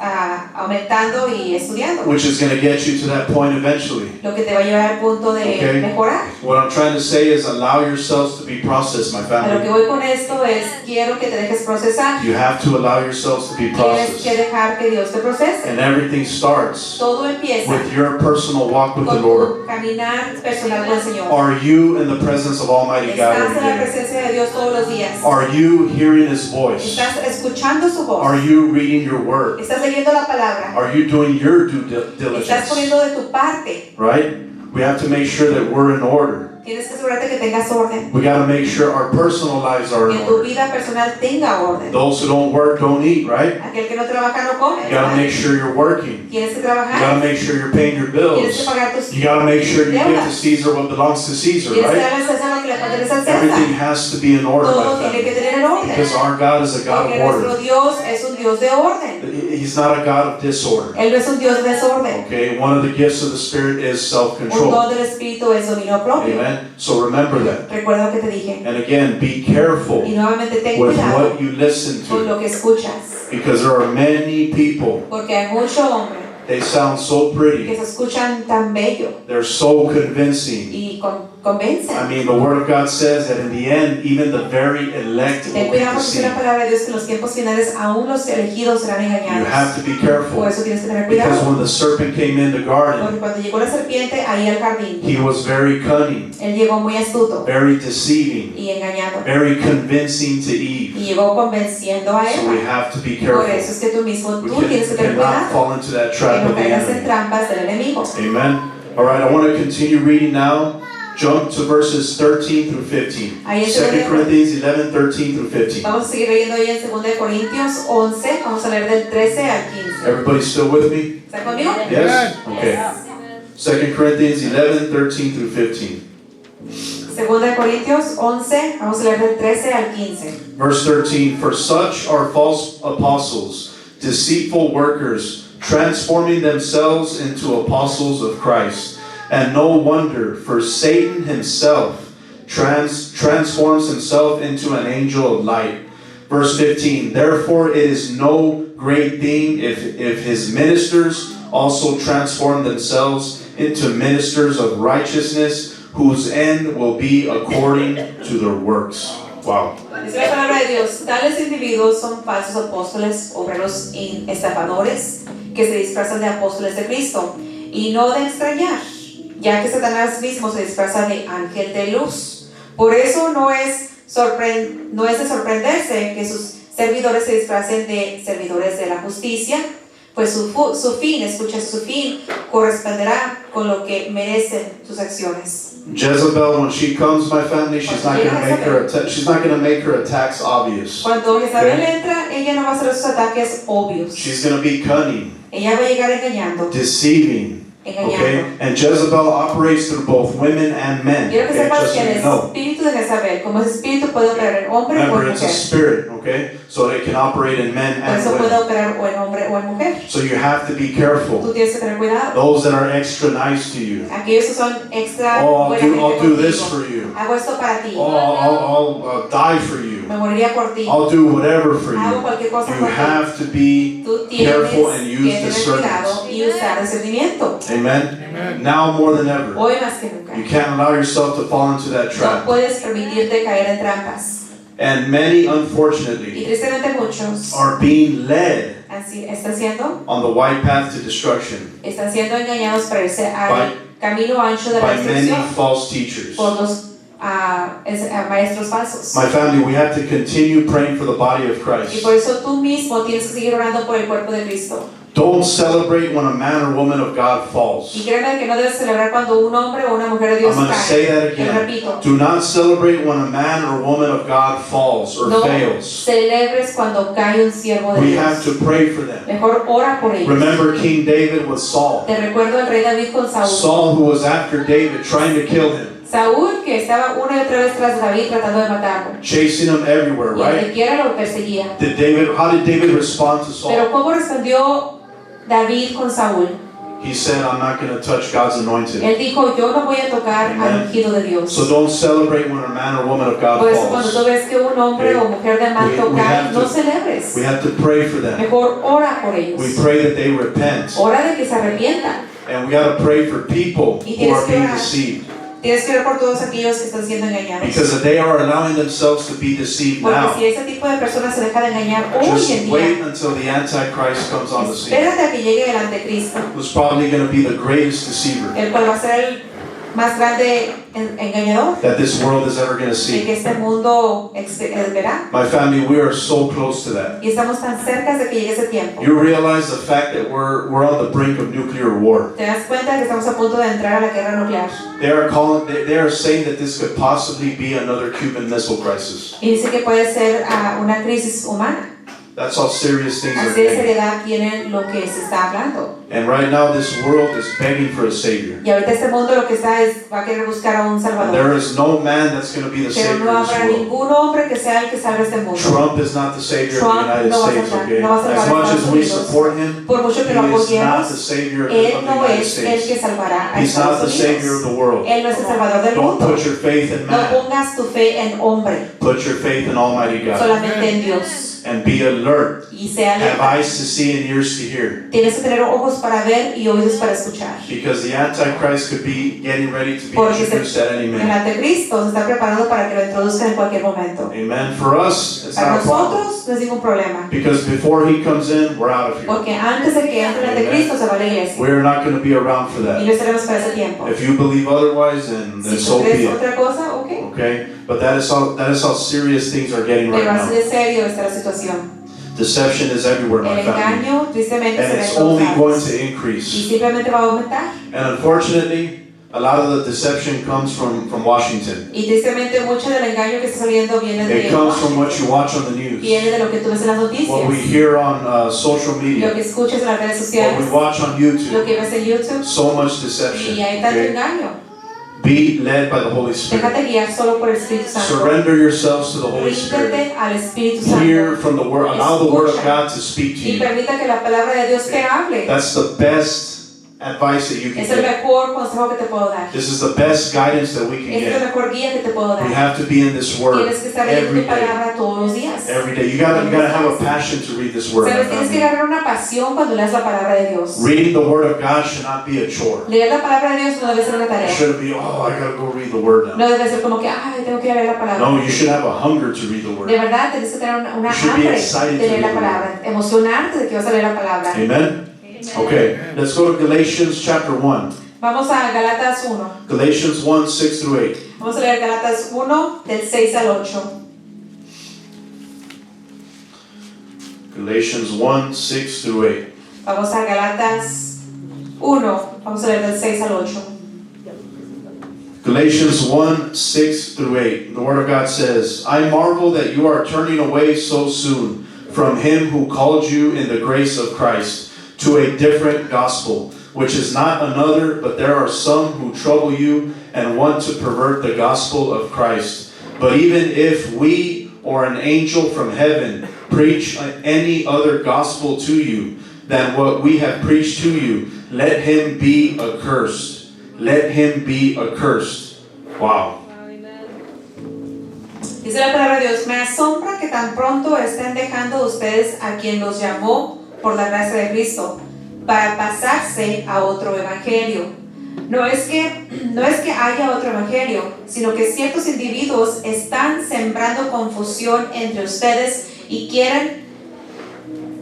aumentando y estudiando. Which is going to get you to that point eventually. Lo que te va a llevar al punto de Okay. mejorar. What I'm trying to say is allow yourselves to be processed, my A lo que family. voy con esto es, quiero que te dejes procesar. You have to allow yourselves to be Tienes que processed. dejar que Dios te procese. And everything starts Todo empieza with your personal walk with the con Lord. tu caminar personal con el Señor. Are you in the presence of Almighty God Estás en la every day? presencia de Dios todos los días. Are you hearing His voice? Estás escuchando su voz. Are you reading your word? Estás leyendo la palabra. Are you doing your due Estás diligence? poniendo de tu parte. Right? We have to make sure that we're in order. Tienes que asegurarte que tengas orden. We got to make sure our personal lives are Que in tu order. vida personal tenga orden. Those who don't work don't eat, right? Aquel que no trabaja no come. You got to ¿verdad? make sure you're working. Tienes que You got to trabajar. make sure you're paying your Tienes que bills. pagar tus You got to make sure you give to deudas. Caesar what belongs to Caesar, Tienes que right? darle a César lo que le pertenece al Everything César. has to be in order, Todo my tiene que family. tener el orden. Because our God is a God Porque of order. nuestro Dios es un Dios de orden. He's not a God of disorder. Él no es un Dios de desorden. Okay? One of the gifts of the Spirit is Un self-control. don del Espíritu es dominio propio. Amen? So remember that. Recuerda lo que te dije. And again, be careful Y nuevamente ten with cuidado what you listen con to. lo que escuchas. Because there are many people, Porque hay mucho hombre they sound so que pretty. se escuchan tan bello They're so convincing. y convencen. I mean, the Word of God says that in the end, even the very elect Ten will be cuidado porque dice la deceived. palabra de Dios que en los tiempos finales aún los elegidos serán You engañados. have to be Por careful. eso tienes que tener Because cuidado. when the serpent came in the garden, Porque cuando llegó la serpiente ahí al jardín, he was very cunning, él llegó muy astuto very deceiving, y engañado. very convincing to Eve. Y llegó convenciendo a So we Eva. have to be Por eso careful. es que tú mismo, We tú tienes que tener cannot cuidado. fall into that Que trap no of the caigas en enemy. trampas del enemigo. Amen. All right, I want to continue reading now. Jump to verses 13 through 15. Ahí es 2 donde- Corinthians 11, 13 through 15. Vamos a seguir leyendo hoy en 2 de Corintios 11. Vamos a leer del 13 al 15. Everybody still with me? ¿Están conmigo? Yes? Okay. 2 Corinthians 11, 13 through 15. 2 de Corintios 11. Vamos a leer del 13 al 15. Verse 13, for such are false apostles, deceitful workers, transforming themselves into apostles of Christ. And no wonder, for Satan himself transforms himself into an angel of light. Verse 15, therefore it is no great thing if his ministers also transform themselves into ministers of righteousness, whose end will be according to their works. Wow. Dice la palabra de Dios, tales individuos son falsos apóstoles, obreros y estafadores, que se disfrazan de apóstoles de Cristo. Y no de extrañar, ya que Satanás mismo se disfraza de ángel de luz. Por eso no es de sorprenderse que sus servidores se disfracen de servidores de la justicia, pues su fin corresponderá con lo que merecen sus acciones. Jezebel, when she comes, my family, she's not going to make her attacks obvious. Cuando Jezabel entra, ella no va a hacer esos ataques obvios. She's going to be cunning, Ella va a llegar engañando. deceiving. Okay, and Jezebel operates through both women and men. Quiero que Okay, sepas just que so el you know. espíritu de Jezabel, como ese espíritu puede operar en hombre o Remember, en it's a mujer. spirit. Okay, so it can operate in men Por and eso puede women. operar o en hombre o en mujer. So you have to be Tú careful. tienes que tener cuidado. Those that are extra nice to you. Aquellos que son extra Oh, buena gente I'll do this contigo. for you. Hago esto para ti. Oh, I'll die for you. Me moriría por ti. I'll do whatever for Hago you. cualquier cosa You por ti. have to be Tú tienes careful and que use tener discernment. cuidado y usar discernimiento. Amen. Now more than ever. Hoy más que nunca. You can't allow yourself to fall into that No trap. puedes permitirte caer en trampas. And many, Y unfortunately, tristemente muchos are being led están siendo on the wide path to destruction engañados para irse al camino ancho de la by many destrucción false teachers. por los maestros falsos. My family, we have to continue praying for the body of Y Christ. por eso tú mismo tienes que seguir orando por el cuerpo de Cristo. Don't celebrate when a man or woman of God Y falls. créeme que no debes celebrar cuando un hombre o una mujer de Dios I'm going to say cae. that Te lo again. repito. Do not celebrate when a man or woman of God falls or No fails. celebres cuando cae un siervo de We have Dios. to pray for them. Mejor ora por ellos. Remember King David with Saul. Te recuerdo al rey David con Saúl. Saul, who was after David, trying to kill him, Saúl que estaba una y otra vez tras de David tratando de matarlo. chasing him everywhere, Y donde right? quiera lo perseguía. How did David respond to Saul? Pero ¿cómo respondió David con Saúl? He said, I'm not going to touch God's anointed. Él dijo, yo no voy a tocar Amen. al ungido de Dios. So don't celebrate when a man or woman of God Por eso cuando tú falls. ves que un hombre o mujer de manto We cae, have no to- celebres. We have to pray for them. Mejor ora por ellos. We pray that they repent. Ora de que se arrepientan. And we got to pray for people Y who are tienes que being orar. deceived. Tienes que orar por todos aquellos que están siendo engañados. Because if they are allowing themselves to be deceived Porque now, si ese tipo de personas se deja de engañar hoy just en wait día, until the Antichrist comes on the scene. espérate a que llegue el anticristo, Who's probably going to be the greatest deceiver el cual va a ser el más grande engañador that this world is ever going to el see. que este mundo verá. My family, we are so close to that. Y estamos tan cerca de que llegue ese tiempo. You realize the fact that we're on the brink of nuclear war. Te das cuenta que estamos a punto de entrar a la guerra nuclear. They are saying that this could possibly be another Cuban Missile Crisis. Y dice que puede ser una crisis humana. That's how serious things are Así de getting. seriedad tiene lo que se está hablando. And right now this world is begging for a savior. Y ahorita este mundo lo que está es, va a querer buscar a un And salvador. there is no man that's going to be the Pero savior no of this habrá world. ningún hombre que sea el que salve este mundo. Trump is not the savior of Trump the United no va a States, salvar- okay? no va a salvar As a much as Estados we Unidos. support him, Por mucho que lo he is not apoyemos, the savior of the él no United es el que States. salvará a He's not Estados the savior of Unidos. the world. Él no es el salvador del Don't mundo. put your faith in No man. pongas tu fe en hombre, Put your faith in Almighty God. solamente en Dios. And be alert. Y sea Have alerta. eyes to see and ears to hear. Tienes que tener ojos para ver y oídos para escuchar. Because the Antichrist could be getting ready to be Porque introduced at any el minute. anticristo se está preparando para que lo introduzcan en cualquier momento. Amen. For us, it's Para not a problem. nosotros no es ningún problema. Because before he comes in, we're out of here. Porque antes de que entre el anticristo se va a la iglesia. We're not going to be around for Y that. no estaremos para ese tiempo. If you believe otherwise, then Si so tú be crees it. otra cosa, ok. Okay? But that is how serious things are getting right Pero así now. de serio está la situación. Deception is everywhere, El my family. engaño tristemente And se ve it's en todos only going lados. to Y increase. simplemente va a aumentar. And unfortunately, a lot of the deception comes from Washington. Y tristemente mucho del engaño que está saliendo viene It de comes from what you watch on the news, viene de lo que tú ves en las what we noticias, hear on social lo media, que escuchas en las redes what sociales, we watch on lo YouTube. que ves en YouTube. So much deception. Y hay tanto Okay? engaño. Be led by the Holy Spirit. Déjate guiar solo por el Espíritu Santo. Surrender yourselves to the Holy Spirit. Ríndete al Espíritu Hear Santo from the Word. Allow the Word of God to speak to y you. permita que la palabra de Dios te hable. That's the best advice that you can Es el get. mejor consejo que te puedo dar. This is the best guidance that we can Es la get. mejor guía que te puedo We dar. have to be in this Word Tienes que estar leyendo every tu day. palabra todos los días. Every day. You gotta have a passion to read this Word. Sabes, tienes que agarrar una pasión cuando leas la palabra de Dios. Reading the Word of God should not be a chore. Leer la palabra de Dios no debe ser una It tarea. shouldn't be, oh, I gotta go read the Word now. No debe ser como que, ay, tengo que leer la palabra. No, you should have a hunger to read the Word. De verdad, tienes que tener una You should be hambre excited de to leer la read the palabra, emocionarte de que vas a leer la palabra. Amen? Okay, let's go to Galatians chapter 1. Vamos a Galatas 1. Galatians 1, 6 through 8. Vamos a leer Galatas 1 del 6 al 8. Galatians 1, 6 through 8. Vamos a Galatas 1. Vamos a leer del 6 al 8. Galatians 1, 6 through 8. The Word of God says, I marvel that you are turning away so soon from him who called you in the grace of Christ to a different gospel, which is not another, but there are some who trouble you and want to pervert the gospel of Christ. But even if we or an angel from heaven preach any other gospel to you than what we have preached to you, let him be accursed. Let him be accursed. Wow. Dice la palabra de Dios, me asombra que tan pronto estén dejando ustedes a quien los llamó por la gracia de Cristo para pasarse a otro evangelio. No es que haya otro evangelio, sino que ciertos individuos están sembrando confusión entre ustedes y quieren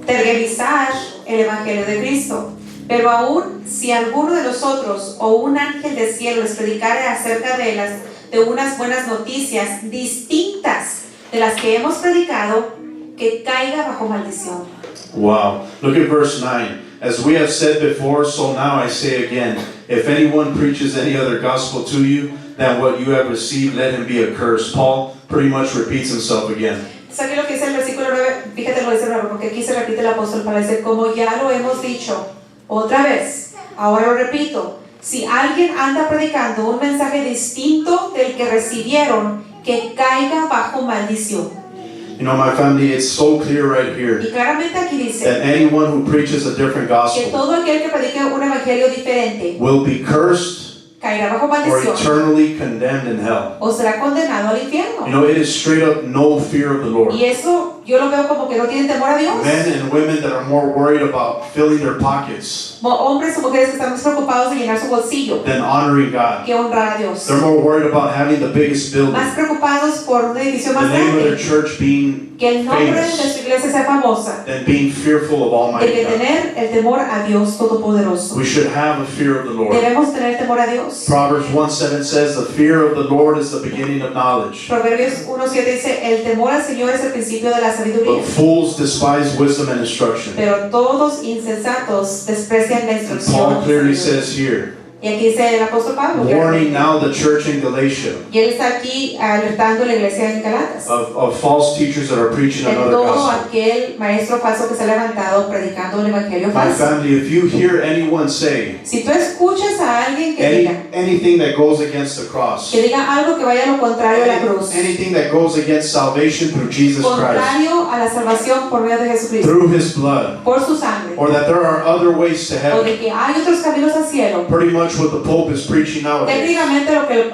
tergiversar el evangelio de Cristo. Pero aún si alguno de nosotros o un ángel del cielo les predicara acerca de unas buenas noticias distintas de las que hemos predicado, que caiga bajo maldición. Wow. Look at verse 9. As we have said before, so now I say again, if anyone preaches any other gospel to you than what you have received, let him be accursed. Paul pretty much repeats himself again. Es aquí lo que dice el versículo 9, fíjate lo que dice el 9, porque aquí se repite el apóstol para decir, como ya lo hemos dicho otra vez, ahora lo repito, si alguien anda predicando un mensaje distinto del que recibieron, que caiga bajo maldición. You know, my family, it's so clear right here Y claramente aquí dice that anyone who preaches a different que gospel todo aquel que predique un evangelio diferente will be cursed caerá bajo or maldición eternally condemned in hell. o será condenado al infierno. You know, it is straight up no fear of the Lord. Y eso yo lo veo como que no tienen temor a Dios. Men and women that are more worried about filling their pockets Hombres o mujeres que están más preocupados de llenar su bolsillo than honoring God. que honrar a Dios. They're more worried about having the biggest building, Más preocupados por un edificio the más name of their grande, church being que el nombre de famous, su iglesia sea famosa, than being fearful of de Almighty que God. tener el temor a Dios Todopoderoso. We should have a fear of the Lord. Debemos tener temor a Dios. Proverbs 1:7 says, the fear of the Lord is the beginning of knowledge, Proverbios 1:7 dice, el temor al Señor es el principio de la sabiduría, but fools despise wisdom and instruction. pero todos insensatos desprecian la And instrucción. Paul clearly says here, Y aquí dice el apóstol Pablo, warning now the church in Galatia y él está aquí alertando a la iglesia en Galatas of false teachers that are preaching de another todo gospel. aquel maestro falso que se ha levantado predicando un evangelio My falso. family, if you hear anyone say Si tú escuchas a alguien que diga anything that goes against the cross, algo que vaya a lo contrario a la cruz, anything that goes against salvation through Jesus Christ, contrario a la salvación por medio de Jesucristo, through His blood, por su sangre, or that there are other ways to o heaven, de que hay otros caminos al cielo, pretty much what the Pope is preaching nowadays, técnicamente lo que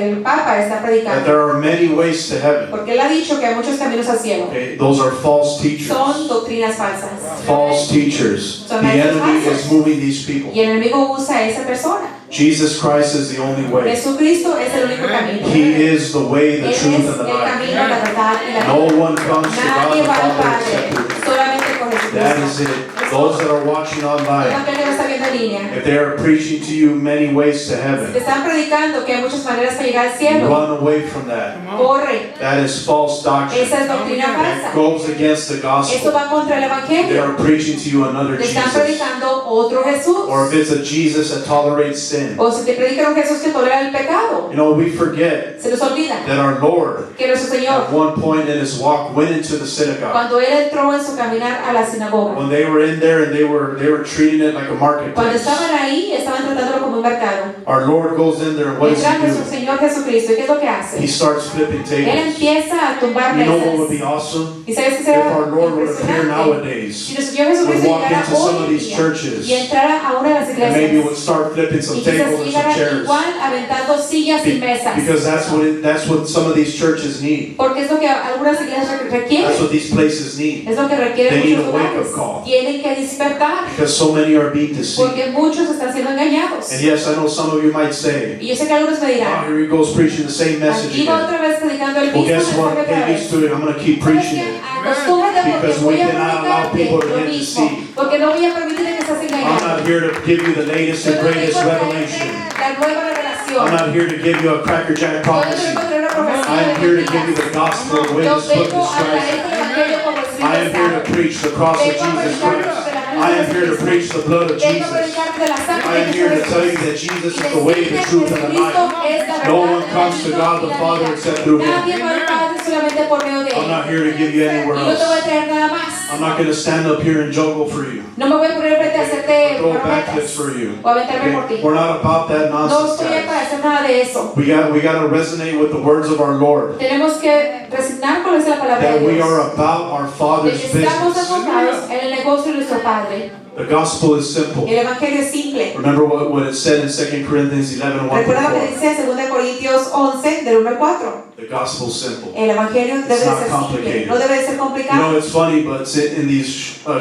el Papa está that predicando, there are many ways to heaven. porque él ha dicho que hay muchos caminos al cielo, Okay, those are false teachers. son doctrinas falsas. False teachers. The Son maestros enemy falsos. is moving these people. Y el enemigo usa a esa persona. Jesus Christ is the only way. Jesucristo es el único camino. He is the way, the Él es truth, el and the life. camino, la verdad y la No vida. one comes to God Nadie the va al Father Padre, except through Him. solamente con That is Jesucristo. it. Those that are watching Todo online, aquel que lo está viendo en línea, if they are preaching to you many ways to te heaven, están predicando que hay muchas maneras para llegar al cielo. run away from that. Corre. That is false doctrine. Esa es doctrina It falsa. goes against the Esto gospel. va contra el They evangelio. are preaching to you another Te están Jesus. predicando otro Jesús. Or if it's a Jesus that tolerates sin. O si te predican un Jesús que tolera el pecado. You know, we forget Se nos olvida that our Lord, que nuestro at Señor, one point in His walk, went into the synagogue. cuando Él entró en su caminar a la sinagoga, When they were in there and they were treating it like a cuando marketplace. estaban ahí, estaban tratándolo como un mercado. Our Lord goes in there and what does Entra He nuestro do? Señor Jesucristo, ¿y qué es lo que hace? He starts flipping Él tables. empieza a tumbar You know what would mesas. be awesome? ¿Y sabes qué If será our Lord would appear impresionante? nowadays, Si nuestro Señor would Jesucristo walk llegara into some hoy of en these día churches y entrara a una de las and maybe iglesias would start flipping some y quizás tables and some llegara chairs. igual aventando sillas y mesas, Because that's what some of these churches need. porque es lo que algunas iglesias requieren, That's what these places need. es lo que requieren They need muchos a wake-up lugares. call. Tienen que despertar, Because so many are being deceived. porque muchos están siendo engañados. And yes, I know some of you might say, Y yo sé que algunos me oh, dirán, here he goes preaching the same message aquí va again. otra vez predicando el Well, mismo guess what? mensaje otra Get vez. used to it. I'm going to keep ¿Sabes preaching qué? it. Acostúmbrate porque Because voy we a cannot allow predicarte people to lo get mismo, deceived. porque no voy a permitir que seas I'm engañado. not here to give you the latest Yo and no vengo greatest a traerte revelation. la nueva revelación. I'm not here to give you a Cracker Jack Yo no prophecy. vengo a traer una profecía I am de here to mentiras. give you the gospel, the way Yo this book vengo a describes traerte it. el evangelio como escrito I am here to está. preach the cross of Vengo a Jesus predicarte Christ. de la cruz I de am here to Jesucristo. preach the blood of Vengo a Jesus. predicarte de la sangre I de am here to Cristo tell you Jesús. that Jesus Y is the way, the decirte truth, que and the Jesucristo life. es la No verdad, one el comes to camino God y the la Father vida. except through Him. Nadie va al Padre solamente por medio de I'm Él. not here to give you anywhere Y no te voy a else. traer nada más. I'm not going to stand up here and juggle for you. No me voy a poner frente a hacerte Throw backflips promesas for you. o aventarme por Okay? ti. We're not about that No nonsense, estoy aquí para guys. hacer nada de eso. We got to resonate with the words of our Lord. Tenemos que resignar con la palabra That de we Dios. are about our De Father's que estamos business. enfocados en el negocio de nuestro Padre. The gospel is simple. El evangelio es simple. Remember what it said in 2 Corinthians 11, 1 Recuerda lo que 4. dice en 2 Corintios 11, del 1 al 4. The gospel is simple. El evangelio debe de not ser simple, complicated. no debe de ser You know, complicado. it's funny, but in these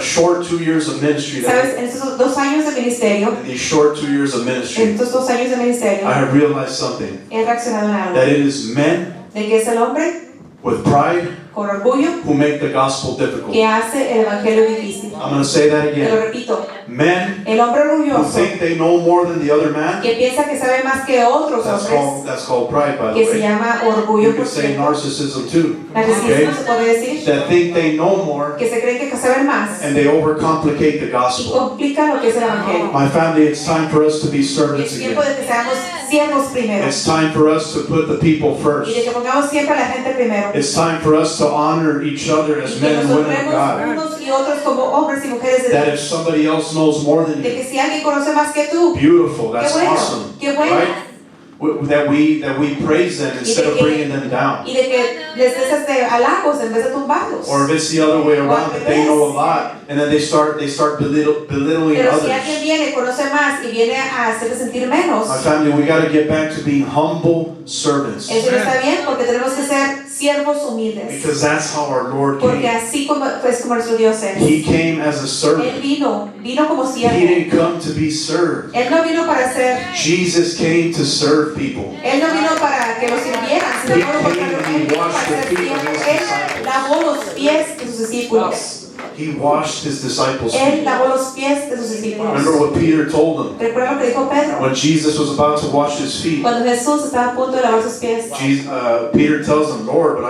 short 2 years of ministry, Sabes, en estos 2 años de ministerio, in these short 2 years of en ministry, estos 2 años de ministerio, I have realized something. he reaccionado en algo. That it is men De que es el hombre with pride con orgullo who make the gospel difficult. que hace el evangelio difícil. I'm going to say that Te lo again. repito, Men el hombre who orgulloso think they know more than the other man, que piensa que sabe más que otros hombres, that's called pride, by the que se way. llama You orgullo could por say cierto. narcissism too. Narcisismo Okay? se puede decir, That think they know more que se creen que saben más and they overcomplicate the y gospel. complican lo que es el evangelio. My family, it's time for us to be Y servants es tiempo again. de que seamos siervos primero It's time for us to put the people y de first. que pongamos siempre a la gente primero. It's time for us to honor each other Y as que men and nos women of honremos God. unos y otros como hombres y mujeres de That Dios. if somebody else knows more than De you, que si alguien conoce más que tú, beautiful, qué that's bueno, awesome. qué bueno. Right? That we praise them instead of bringing them down. Y de que les des halagos en vez de tumbarlos. Or if it's the other way around, that they know a lot and then they start belittling Pero si others. alguien viene, conoce más y viene a hacerte sentir menos, My family, we got to get back to being humble servants. eso no está bien porque tenemos que ser siervos humildes. Because that's how our Lord Porque came. así como, pues, como nuestro Dios es. He came as a Él servant. vino como He siervo. didn't come to be served. Él no vino para ser, Jesus came to serve people. Él no vino para que lo sirvieran, sino He todo lo contrario. came and he Él vino washed para the ser feet of siervo. his Él disciples. lavó los pies de sus discípulos. He washed his disciples' Él feet. lavó los pies de sus discípulos. Remember what Peter told them Recuerda lo que dijo Pedro. when Jesus was about to wash his feet. Cuando Jesús estaba a punto de lavar sus pies. Peter tells him, Lord, but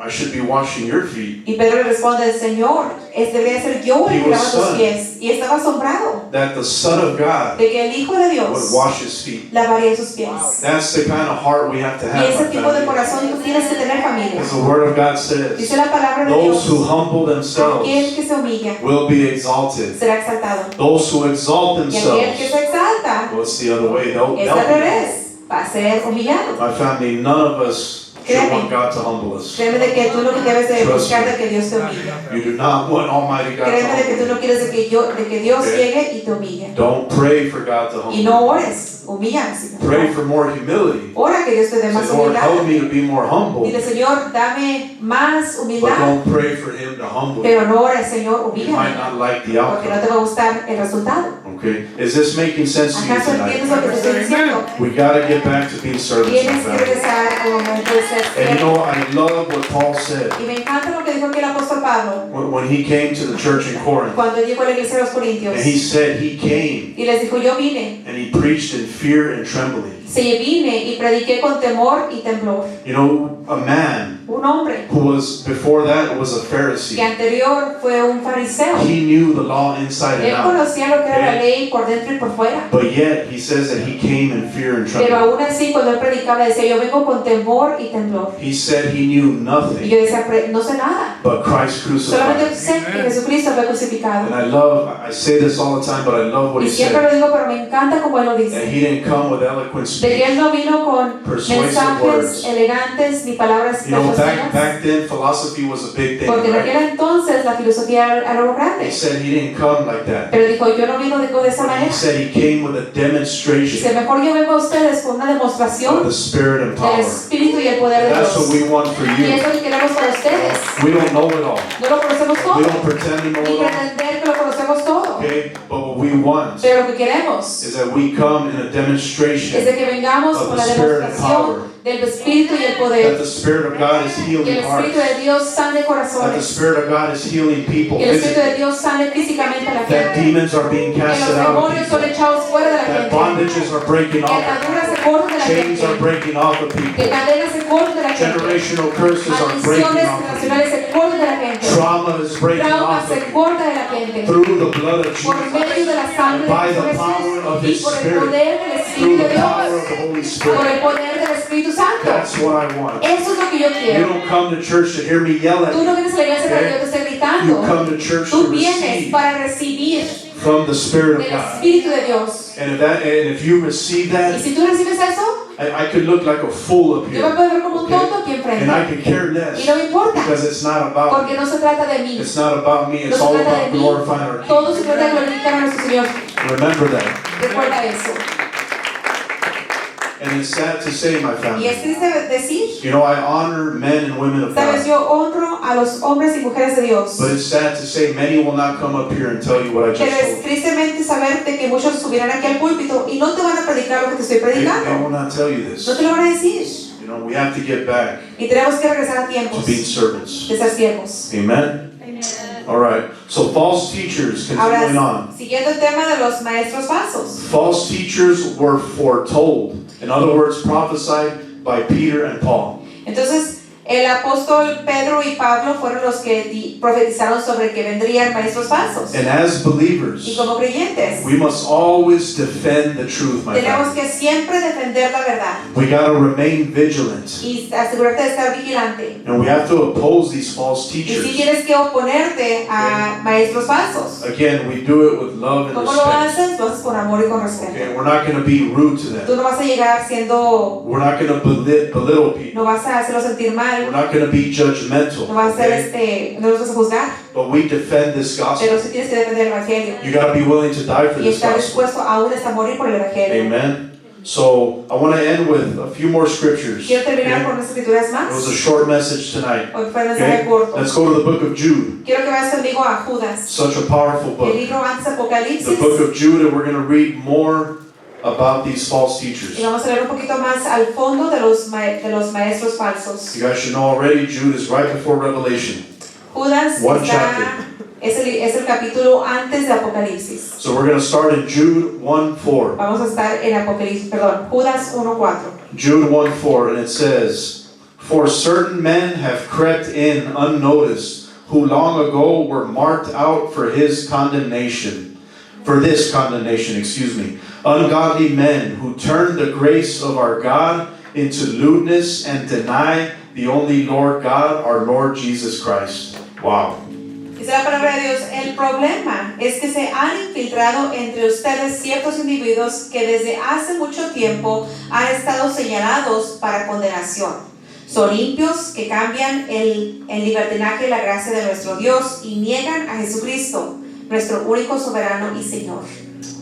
I should be washing your feet. Y Pedro le responde, Señor, debería ser yo el que lava tus pies. Y estaba asombrado That the Son of God de que el Hijo de would Dios wash his feet. lavaría sus pies. That's the kind of heart we have to Y have. ese my tipo de family. corazón tú tienes que tener, familia. As the Word of God says, Dice la palabra de those Dios, who humble themselves aquel que se humilla will be exalted. será exaltado. Those who exalt Y aquel que themselves, se exalta well, it's the other way. They'll es al revés, va a ser humillado. My family, none of us should Créeme. want God to humble us. Créeme de que tú lo que debes de Trust buscar me. de que Dios te humille. You do not want Almighty God to Créeme de que tú humble no quieres de que Dios Okay. llegue y te humille. you. Don't pray for God to humble Y no you. ores, humilla. Pray for more humility. Ora que Dios te dé Say, más Lord, humildad. help me to be more humble. Dile, Señor, dame más But humildad. don't pray for Him to humble you. Pero no ores, Señor, You might humíllame. not like the Porque no outcome. te va a gustar el resultado. Okay? Is this making sense to you ¿Acaso entiendes tonight? lo que te estoy diciendo? We got to get back to being servants, my Tienes que family. regresar al momento de ser And you siervo. know, I love what Paul said Y me encanta lo que dijo aquí el apóstol Pablo when he came to the church in Corinth. cuando él llegó a la iglesia de los Corintios. And he said he came Y les dijo, yo vine. and he preached in fear and trembling. Se vine y prediqué con temor y temblor. You know, a man Un hombre who was, before that, was a Pharisee. que anterior fue un fariseo. He knew the law inside and Él out. conocía lo que era la ley por dentro y por fuera. But yet, he says that he came in fear and Pero trembling. aún así, cuando él predicaba, decía, yo vengo con temor y temblor. He said he knew Y nothing yo decía, no sé nada. but Christ Solamente crucified. sé que Jesucristo fue crucificado. And I say this all the time, but I love what Y he siempre said. lo digo, pero me encanta como él lo That dice. he didn't come with eloquent De que él speech. no vino con Persuasive mensajes words. elegantes ni palabras You know, persuasivas. back then, philosophy was a big thing, Porque en right? aquel entonces la filosofía era algo He grande. said he didn't come like that. Pero dijo, yo no vino de esa He manera. said he came with a Dice, demonstration mejor yo vengo a ustedes con una of demostración the Spirit and del power. Espíritu y el poder And de that's what Dios. we want for Y you. eso es lo que queremos para ustedes. We don't know it all. No lo conocemos We todo, don't pretend to know ni it all. pretender que lo conocemos todo. Okay? But what we want Pero lo que queremos is that we come in a es demonstration de que vengamos of con the la Spirit and power. demostración del Espíritu y el That poder. the Spirit of God is Que el healing Espíritu hearts. de Dios sane That the corazones. Spirit of God is healing people Que el Espíritu de physically. Dios sane físicamente a la That gente. demons are being Que los casted out of demonios son people. echados fuera de la That gente. bondages are breaking Que off. ataduras se cortan de la Chains are gente. breaking off of Que people. cadenas se cortan de la gente. Generational curses are breaking Maldiciones off of people. generacionales se cortan de la gente. Trauma is breaking Trauma off of se people. corta de la gente. Through the blood of Por Jesus. medio de la sangre By de the power of Jesús y His por el Spirit. poder del Through Espíritu de the power of Dios. the Holy Por Spirit. el poder del Espíritu Santo. That's what I want. Eso es lo que yo You quiero. don't come to church to hear me yell at Tú no you. vienes a la iglesia para que yo te esté You gritando. come to church Tú to vienes receive para recibir from the Spirit of del God. Espíritu de Dios. And if you receive Y that, si tú recibes eso, I could look like a fool up yo me here. puedo ver como un Okay? tonto aquí enfrente. And I could care Y less no me importa. because it's not about Porque me. no se trata de mí. It's not about me. No It's se all trata de about mí. glorifying our Todo se King. trata de glorificar a nuestro Señor. Remember that. Recuerda eso. And it's sad to say, my Y family. es triste decir, You know, I honor men and women of sabes, God. yo honro a los hombres y mujeres de Dios. But it's sad to say many will not come up here and tell you what I Pero just es told you. tristemente saber de que muchos subirán aquí al púlpito y no te van a predicar lo que te estoy They predicando. will not tell you No this. te lo van a decir. You know, we have to get back Y tenemos que regresar a tiempos to being servants. de ser siervos. Amen? All right. So false teachers, continuing Ahora, on. siguiendo el tema de los maestros falsos. False teachers were foretold. In other words, prophesied by Peter and Paul. Entonces, el apóstol Pedro y Pablo fueron los que profetizaron sobre que vendrían maestros falsos. And as Y believers, como creyentes, we must always defend the truth, my tenemos friend. que siempre defender la verdad We got to remain vigilant. y asegurarte de estar vigilante. And we have to oppose these false Y si teachers. tienes que oponerte a maestros falsos, Again, we do it with love and ¿cómo lo respect. haces? Lo haces con amor y con respeto. Okay, we're not going to be rude to Tú them. no vas a llegar siendo, We're not going to belittle people. no vas a hacerlo sentir We're mal, not going to be judgmental. no vas a ser Okay? no los vas a juzgar, But we defend this pero gospel. sí tienes que defender el evangelio You got to be willing to die for y this estar gospel. dispuesto aún hasta morir por el evangelio. Amen. So I want to end with a few more scriptures. Quiero terminar Okay? con unas escrituras It was a más. short message tonight. Hoy fue un mensaje Okay? corto. Let's go to the book of Jude. Quiero que vayas conmigo a Judas, Such a powerful el book. libro antes de The Apocalipsis, book of Jude, and we're going to read more about these false teachers. y vamos a leer un poquito más al fondo de los maestros falsos. You guys should know already, Jude is right before Revelation. Judas One es el capítulo antes de Apocalipsis. So we're going to start in Jude 1:4. Vamos a estar en Apocalipsis, perdón, Judas 1:4. Jude 1:4, and it says, "For certain men have crept in unnoticed, who long ago were marked out for this condemnation, ungodly men who turn the grace of our God into lewdness and deny the only Lord God, our Lord Jesus Christ." Wow. Dice la palabra de Dios, el problema es que se han infiltrado entre ustedes ciertos individuos que desde hace mucho tiempo han estado señalados para condenación. Son impios que cambian el libertinaje y la gracia de nuestro Dios y niegan a Jesucristo, nuestro único soberano y Señor.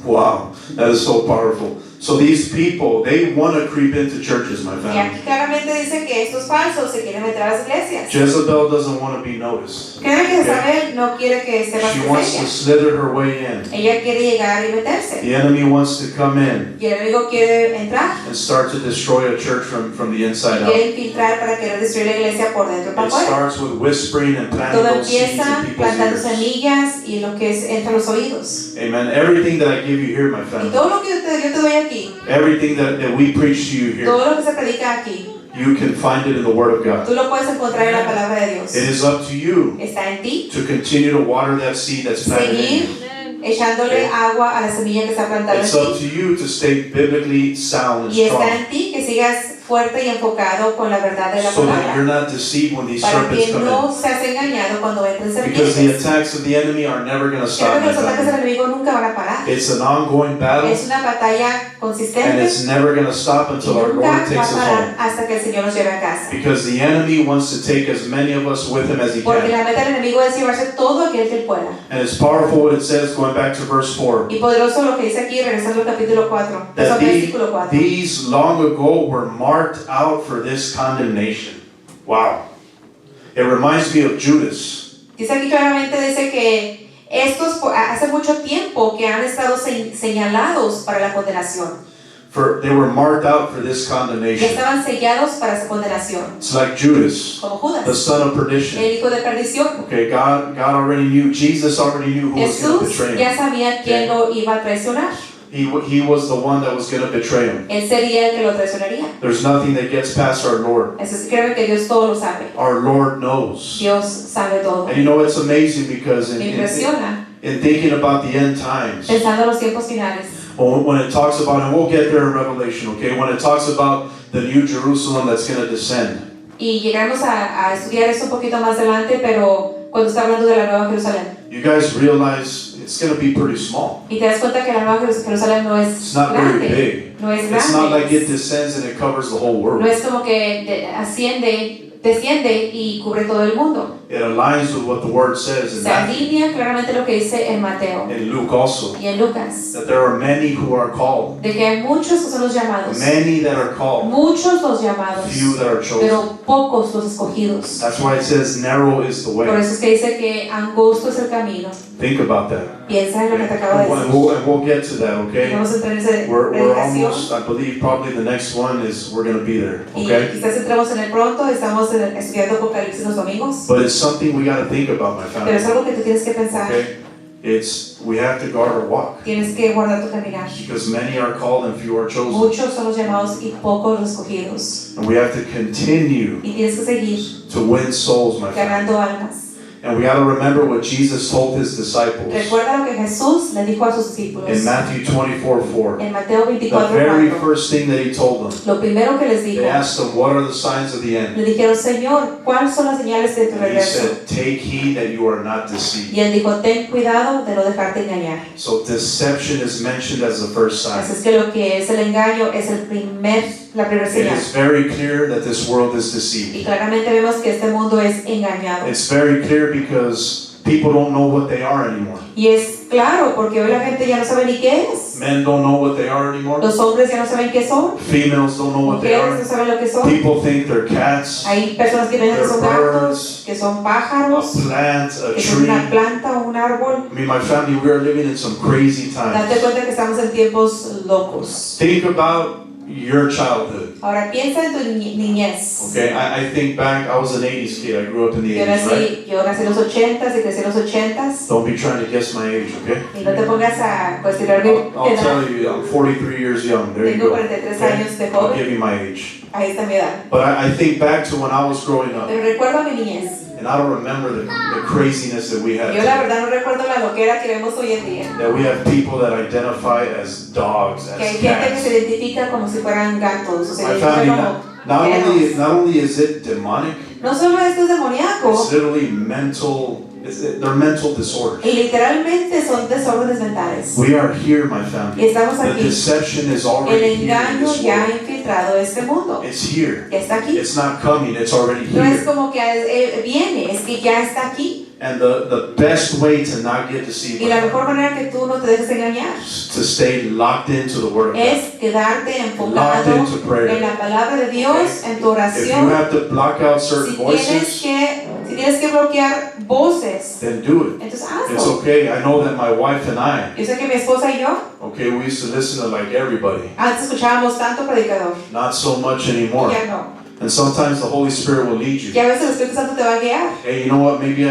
Wow, that is so powerful. So these people, they want to creep into churches, my Y family. aquí claramente dice que estos falsos se quieren meter a las iglesias. Jezebel doesn't want to be noticed. Creo que Isabel no quiere que sepas She que wants es to ella. slither her way in. Ella quiere llegar y meterse. The enemy wants to come in Y el enemigo quiere entrar. and start to destroy a church from the inside out. Quiere infiltrar para querer destruir la iglesia por dentro y para It afuera. starts with whispering and planting Todo those seeds empieza in people's plantando ears. semillas y lo que es entra a los oídos. Amen. Everything that I give you here, my Y family, todo lo que yo te doy aquí, everything that we preach to you here, todo lo que se predica aquí, you can find it in the Word of God. tú lo puedes encontrar en la palabra de Dios. It is up to you Está en ti. to continue to water that seed that's planted in Seguir you. echándole agua a la semilla que está plantada en It's up ti. to you to stay biblically sound and Y está strong, en ti que sigas fuerte y enfocado con la verdad de la so that you're palabra. not deceived when these Para serpents que come no in. seas engañado cuando entren Because the serpientes. attacks of the enemy are never going to Creo stop, que my los ataques del family. enemigo nunca van a parar. It's an ongoing battle, Es una batalla and consistente it's never going to stop y until our nunca Lord va takes a us parar home. hasta que el Señor nos lleve a casa. Because the enemy wants to take as many of us with him as he Porque can. la meta del enemigo es llevarse todo aquel que él pueda. And it's powerful what it says, going back to verse 4. Y poderoso lo que dice aquí, regresando al capítulo 4, That versículo 4. these long ago were marked out for this condemnation. Wow. It reminds me of Judas. Dice aquí claramente, dice que estos hace mucho tiempo que han estado señalados para la condenación. They were marked out for this Ya condemnation. estaban sellados para esa condenación. It's like Judas, Como Judas, the son of perdition. el hijo de perdición. Okay, God already knew, Jesus already knew who was going to Jesús betray ya him. sabía quién lo iba a traicionar. He was the one that was going to betray him. Él sería el que lo traicionaría. There's nothing that gets past our Lord. Eso sí, creo que Dios todo lo sabe. Our Lord knows. Dios sabe todo. And you know, it's amazing because Me impresiona in thinking about the end times, pensando en los tiempos finales. when it talks about, and we'll get there in Revelation, okay, when it talks about the new Jerusalem that's going to descend, Y llegamos a estudiar eso un poquito más adelante, pero cuando está hablando de la Nueva Jerusalén. you guys realize it's going to be pretty small. Y te das cuenta que la Nueva Jerusalén no es It's not very grande. big. No es It's not like it grande. descends and it covers the whole No world. es como que desciende y cubre todo el mundo. It aligns with what the Word says in Se Matthew alinea claramente lo que dice en Mateo and Luke also, y en Lucas. that there are many who are called, De que hay muchos que son los llamados. many that are called, Muchos los llamados. few that are chosen. Pero pocos los escogidos. That's why it says narrow is the Por way. eso es que dice que angosto es el camino. Think about that. Piensa en lo que te acabo de And decir. we'll get to that, Y okay? vamos a entrar en esa We're predicación. almost, I believe probably the next one is we're going to be there, Y okay? quizás entremos en el pronto, estamos estudiando Apocalipsis los domingos. But it's something we got to think about, my Pero family, es algo que tú tienes que pensar. okay? We have to guard our walk Tienes que guardar tu caminar. because many are called and few are chosen. Muchos son los llamados y pocos los escogidos. And we have to continue Y tienes que seguir to win souls, my family. ganando almas. And we got to remember what Jesus told his disciples Recuerda lo que Jesús le dijo a sus discípulos in Matthew 24:4. en Mateo The 24:4. very first thing that he told them, Lo primero que les dijo, they asked him, what are the signs of the end? le dijeron, Señor, ¿cuáles son las señales de tu And he regreso? said, take heed that you are not deceived. Y él dijo, ten cuidado de no dejarte engañar. So deception is mentioned as the first sign. Así es que lo que es el engaño es la primera It señal. is very clear that this world is deceived. Y claramente vemos que este mundo es engañado. It's very clear because people don't know what they are anymore. Y es claro, porque hoy la gente ya no sabe ni qué es. Men don't know what they are anymore. Los hombres ya no saben qué son. Females don't know what they Mujeres are. no saben lo que son. People think they're cats, Hay personas que piensan que son gatos, que son pájaros, a plant, a que son una tree. planta o un árbol. I mean, my family, we are living in some crazy Date times. cuenta que estamos en tiempos locos. Think about your childhood. Ahora piensa en tu niñez. Okay, I think back, I was an 80s kid. I grew up in the Yo 80s, right? yo nací en los 80s y crecí en los 80s. Don't be trying to guess my age, okay? Y no te pongas a cuestionar mi I'll edad. tell you, I'm 43 years young. There you Tengo go. 43 Okay? años de I'll joven. give you my age. Ahí está mi edad. But I think back to when I was growing up, Pero recuerdo mi niñez. and I don't remember the craziness that we had. Yo la verdad no recuerdo la loquera que vemos hoy en día. That we have people that identify as dogs, Que hay as gente que cats. se identifica como si fueran gatos, o se My identifica family, como perros. not only is it demonic, No solo esto es demoníaco, it's literally mental. They're mental disorders. y literalmente son desórdenes mentales. We are here, my Y family. estamos The aquí. deception is El already here in engaño this ya ha world. infiltrado este mundo. It's here. Ya está aquí. It's not coming. It's already No es here. como que viene, es que ya está aquí. And the best way to not get deceived Y la mejor manera que tú no te dejes engañar is to stay locked into the Word of God. es quedarte Locked enfocado into prayer. en la palabra de Dios, en tu If you oración. have to block out certain Si tienes que bloquear voces, then do it. entonces It's hazlo. okay. I know that my wife and I, Yo sé que mi esposa y yo okay, we used to listen to like everybody. antes escuchábamos tanto predicador, Not so much anymore. ya no. And sometimes the Holy Spirit will lead you. Que a veces el Espíritu Santo te va a guiar Hey, you know what? Maybe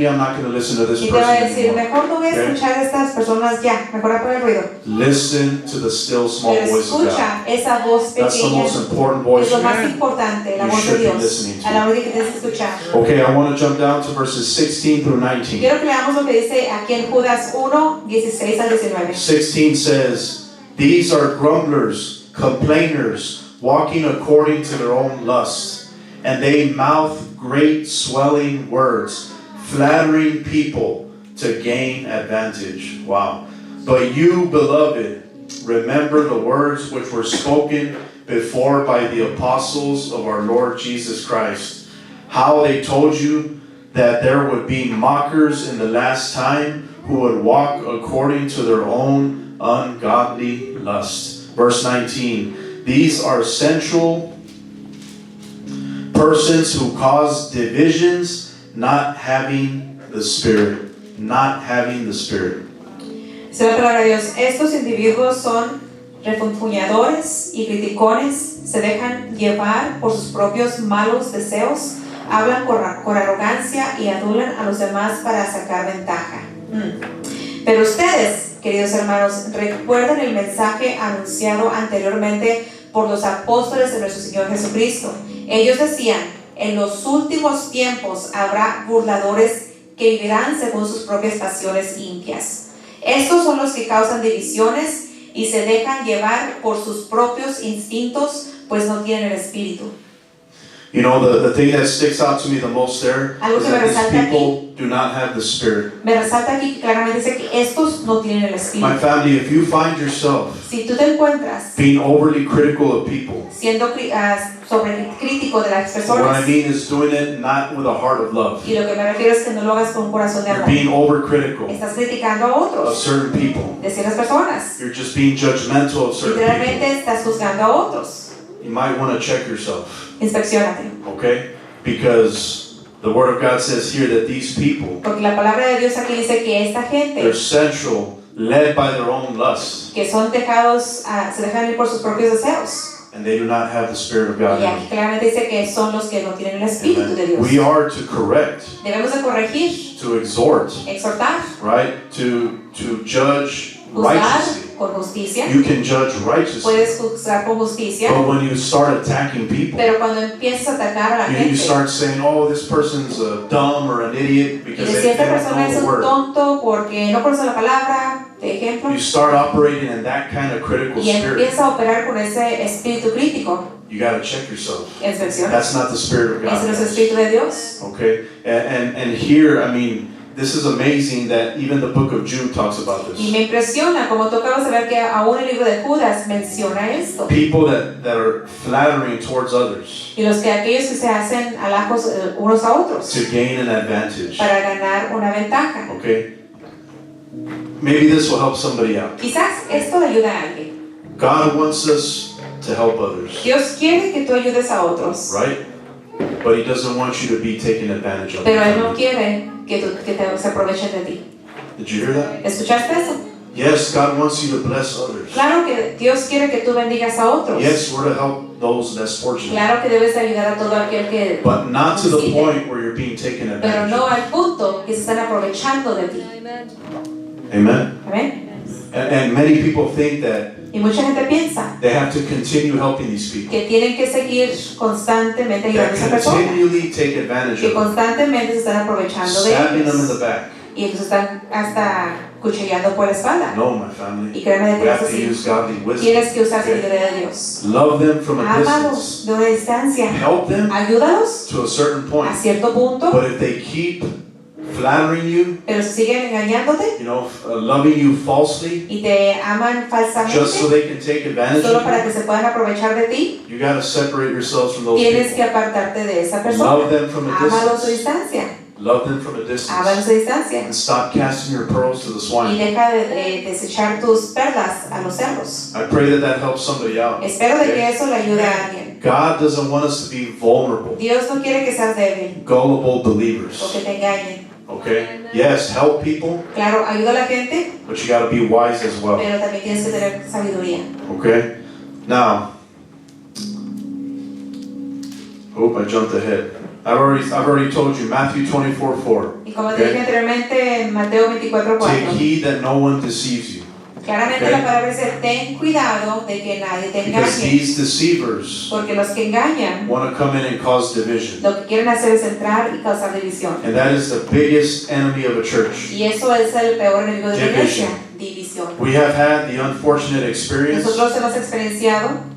I'm not going to listen to this y te va a person decir, anymore. mejor no voy a escuchar a estas personas ya, mejor apaga el ruido. Listen to the still small Pero voice of God. escucha esa voz That's the pequeña, most important voice es lo you más have. importante, la You voz should de be Dios, listening to. a la única que tienes que escuchar. Okay, I want to jump down to verses 16 through 19. Quiero que leamos lo que dice aquí en Judas 1, 16 al 19. 16 says, "These are grumblers, complainers, walking according to their own lusts, and they mouth great swelling words, flattering people to gain advantage." Wow. "But you, beloved, remember the words which were spoken before by the apostles of our Lord Jesus Christ, how they told you that there would be mockers in the last time who would walk according to their own ungodly lusts." Verse 19, "These are sensual persons who cause divisions, not having the Spirit." Not having the Spirit. Dice la palabra de Dios, estos individuos son refunfuñadores y criticones, se dejan llevar por sus propios malos deseos, hablan con arrogancia y adulan a los demás para sacar ventaja. Pero ustedes, queridos hermanos, recuerden el mensaje anunciado anteriormente por los apóstoles de nuestro Señor Jesucristo. Ellos decían, en los últimos tiempos habrá burladores que vivirán según sus propias pasiones impias. Estos son los que causan divisiones y se dejan llevar por sus propios instintos, pues no tienen el espíritu. You know, the thing that sticks out to me the most there Algo is que me that these resalta people do not have the Spirit. Me resalta aquí que claramente dice que estos no tienen el My espíritu. family, if you find yourself Si tú te encuentras being overly critical of people, siendo sobrecrítico de las what I personas, mean is doing it not with a heart of love. y lo que me refiero es que no lo hagas con un corazón de You're amor, being overcritical estás criticando a of otros, certain people. de ciertas personas, You're just being judgmental of certain people. literalmente estás juzgando a otros. You might want to check yourself, Inspecciónate, okay? Because the Word of God says here that these people, porque la palabra de Dios aquí dice que esta gente they're sensual, led by their own lusts, que son dejados, se dejan ir por sus propios deseos. and they do not have the Spirit of God Y in aquí them. claramente dice que son los que no tienen el espíritu de Amen. Dios. We are to correct, Debemos de corregir, to exhort, exhortar, right? To judge juzgar righteously. con justicia. You can judge righteously, Puedes juzgar con justicia, but when you start attacking people, pero cuando empiezas a atacar a la you gente start saying, "Oh, this person's dumb or an idiot y because decir they esta don't persona es know the un word." tonto porque no conoce la palabra, de ejemplo, You start operating in that kind of critical y spirit. empieza a operar con ese espíritu crítico. You got to check yourself. Inspección. That's not the Spirit of Ese no es el God. espíritu de Dios. Okay, and here, I mean, this is amazing that even the book of Jude talks about Y this. me impresiona, como tú acabas de ver, que aún el libro de Judas menciona esto. People that are flattering towards others Y aquellos que se hacen halagos unos a otros to gain an advantage. para ganar una ventaja. Okay? Maybe this will help somebody out. Quizás esto le ayuda a alguien. God wants us to help others, Dios quiere que tú ayudes a otros, right? But He doesn't want you to be taken advantage of. pero Él no quiere que se aprovechen de ti. Did you hear that? ¿Escuchaste eso? Yes, God wants you to bless others. Claro que Dios quiere que tú bendigas a otros. Yes, we're to help those less fortunate. Claro que debes de ayudar a todo aquel que But not to the necesite, point where you're being taken pero advantage no of. al punto que se están aprovechando de ti. Amen? ¿Amén? And many people think that Y mucha gente piensa they have to continue helping these people. que tienen que seguir constantemente ayudando a That esa persona, continually take advantage que of them. constantemente se están aprovechando de Stabbing them in ellos the back. y ellos están hasta cuchillando por la espalda. No, my family. Y créeme de We que es have to así. use godly wisdom. Tienes que usar Okay? sabiduría de Dios. Love them from a Ámalos distance. de una distancia. Help them Ayúdalos to a certain point. a cierto punto, But if they keep flattering you, pero si siguen engañándote loving you falsely, y te aman just so falsamente, they can take advantage solo of para you, que se puedan aprovechar de ti, you got to separate yourselves from those tienes people. que apartarte de esa persona. Love them from a Ámalos a distance. distancia. Love them from a Ámalos distance. a distancia. And stop casting your pearls to the Y swine. deja de desechar tus perlas a los cerdos. I pray that that helps somebody out. Espero de que Okay? eso le ayude a alguien. God doesn't want us to be vulnerable, Dios no quiere que seas débil gullible o believers. que te engañen. Okay? Yes, help people, Claro, ayuda a la gente, but you got to be wise as well. pero también tienes que tener sabiduría. Okay? Now, hope I jumped ahead. I've already told you Matthew 24:4. Y como te dije Okay? anteriormente en Mateo 24:4, Take heed that no one deceives you, claramente Okay. la palabra dice, ten cuidado de que nadie te because engañe, these deceivers porque los que engañan, want to come in and cause division. lo que quieren hacer es entrar y causar división. And that is the biggest enemy of a church. Y eso es el peor enemigo de la iglesia, Division. división. We have had the unfortunate experience Nosotros hemos experienciado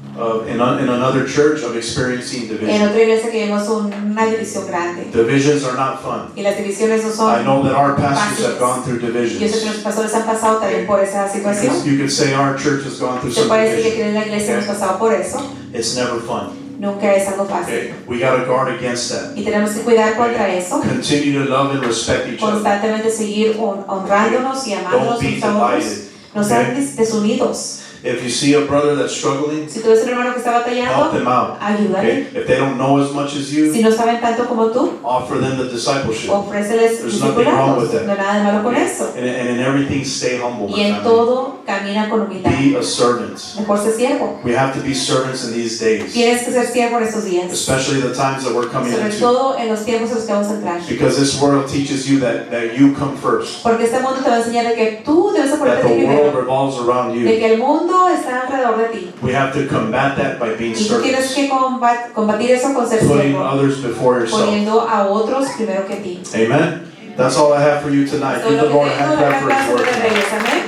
in another church of experiencing en division. otra iglesia que vimos una división grande. Divisions are not fun. Y las divisiones no I son. know that our pastors have gone through Yo sé que divisions. los pastores han pasado también por esa situación. You could say our church has gone through Se some puede decir que division. en la iglesia hemos pasado por eso. It's never fun. Nunca es algo fácil. Okay? We got to guard against that. Y tenemos que cuidar contra eso. Continue to love and respect each other. Constantemente seguir honrándonos y amándonos Don't be unos a otros. divided. No sean desunidos. If you see a brother that's struggling, Si tú ves un hermano que está help batallando, them out. ayúdale. Okay? If they don't know as much as you, Si no saben tanto como tú, offer them the discipleship. ofréceles There's nothing wrong with discipulados. that. No hay nada de malo con eso. And in everything, stay humble. Y My en family. todo camina con humildad. Be a servant. Mejor ser siervo. We have to be servants in these days, Tienes que ser siervo en estos días. especially the times that we're coming Sobre into. todo en los tiempos en los que vamos a entrar. Because this world teaches you that you come first, Porque este mundo te va a enseñar de que tú debes de that ponerte the a ti world primero. revolves around De you. que el mundo está alrededor de ti. We have to combat that by being Y tú tienes servants, que combatir eso con ser putting siervo. others before yourself. Poniendo a otros primero que ti. Amen? That's all I have for you tonight. Todo Give lo the que Lord a tengo hand de clap for His aplauso word de tonight. reyes. Amén.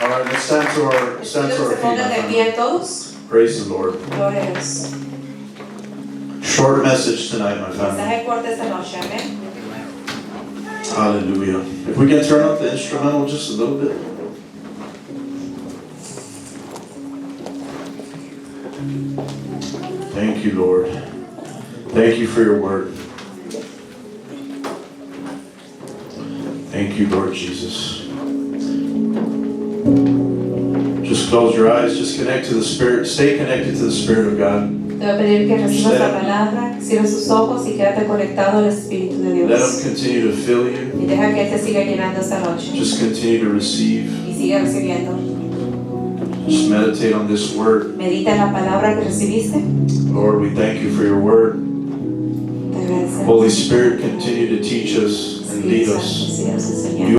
All right, let's stand to our Espero que se feet. pongan my de friend. pie todos. Praise the Lord. Gloria a Dios. Short message tonight, my family. Mensaje corto esta noche. Amén. Hallelujah. If we can turn up the instrumental just a little bit. Thank you, Lord. Thank you for your word. Thank you, Lord Jesus. Just close your eyes, just connect to the Spirit, stay connected to the Spirit of God. Te voy a pedir que recibas la palabra, cierres tus ojos y quédate conectado al Espíritu de Let Dios. Him continue to fill you. Y deja que Él te siga llenando esta noche. Just continue to receive. Y sigue recibiendo. Just meditate on this word. Medita en la palabra que recibiste. Lord, we thank you for your word. Te agradecemos. Holy Spirit, continue to teach us and lead Espíritu us. Santo, síguenos enseñando.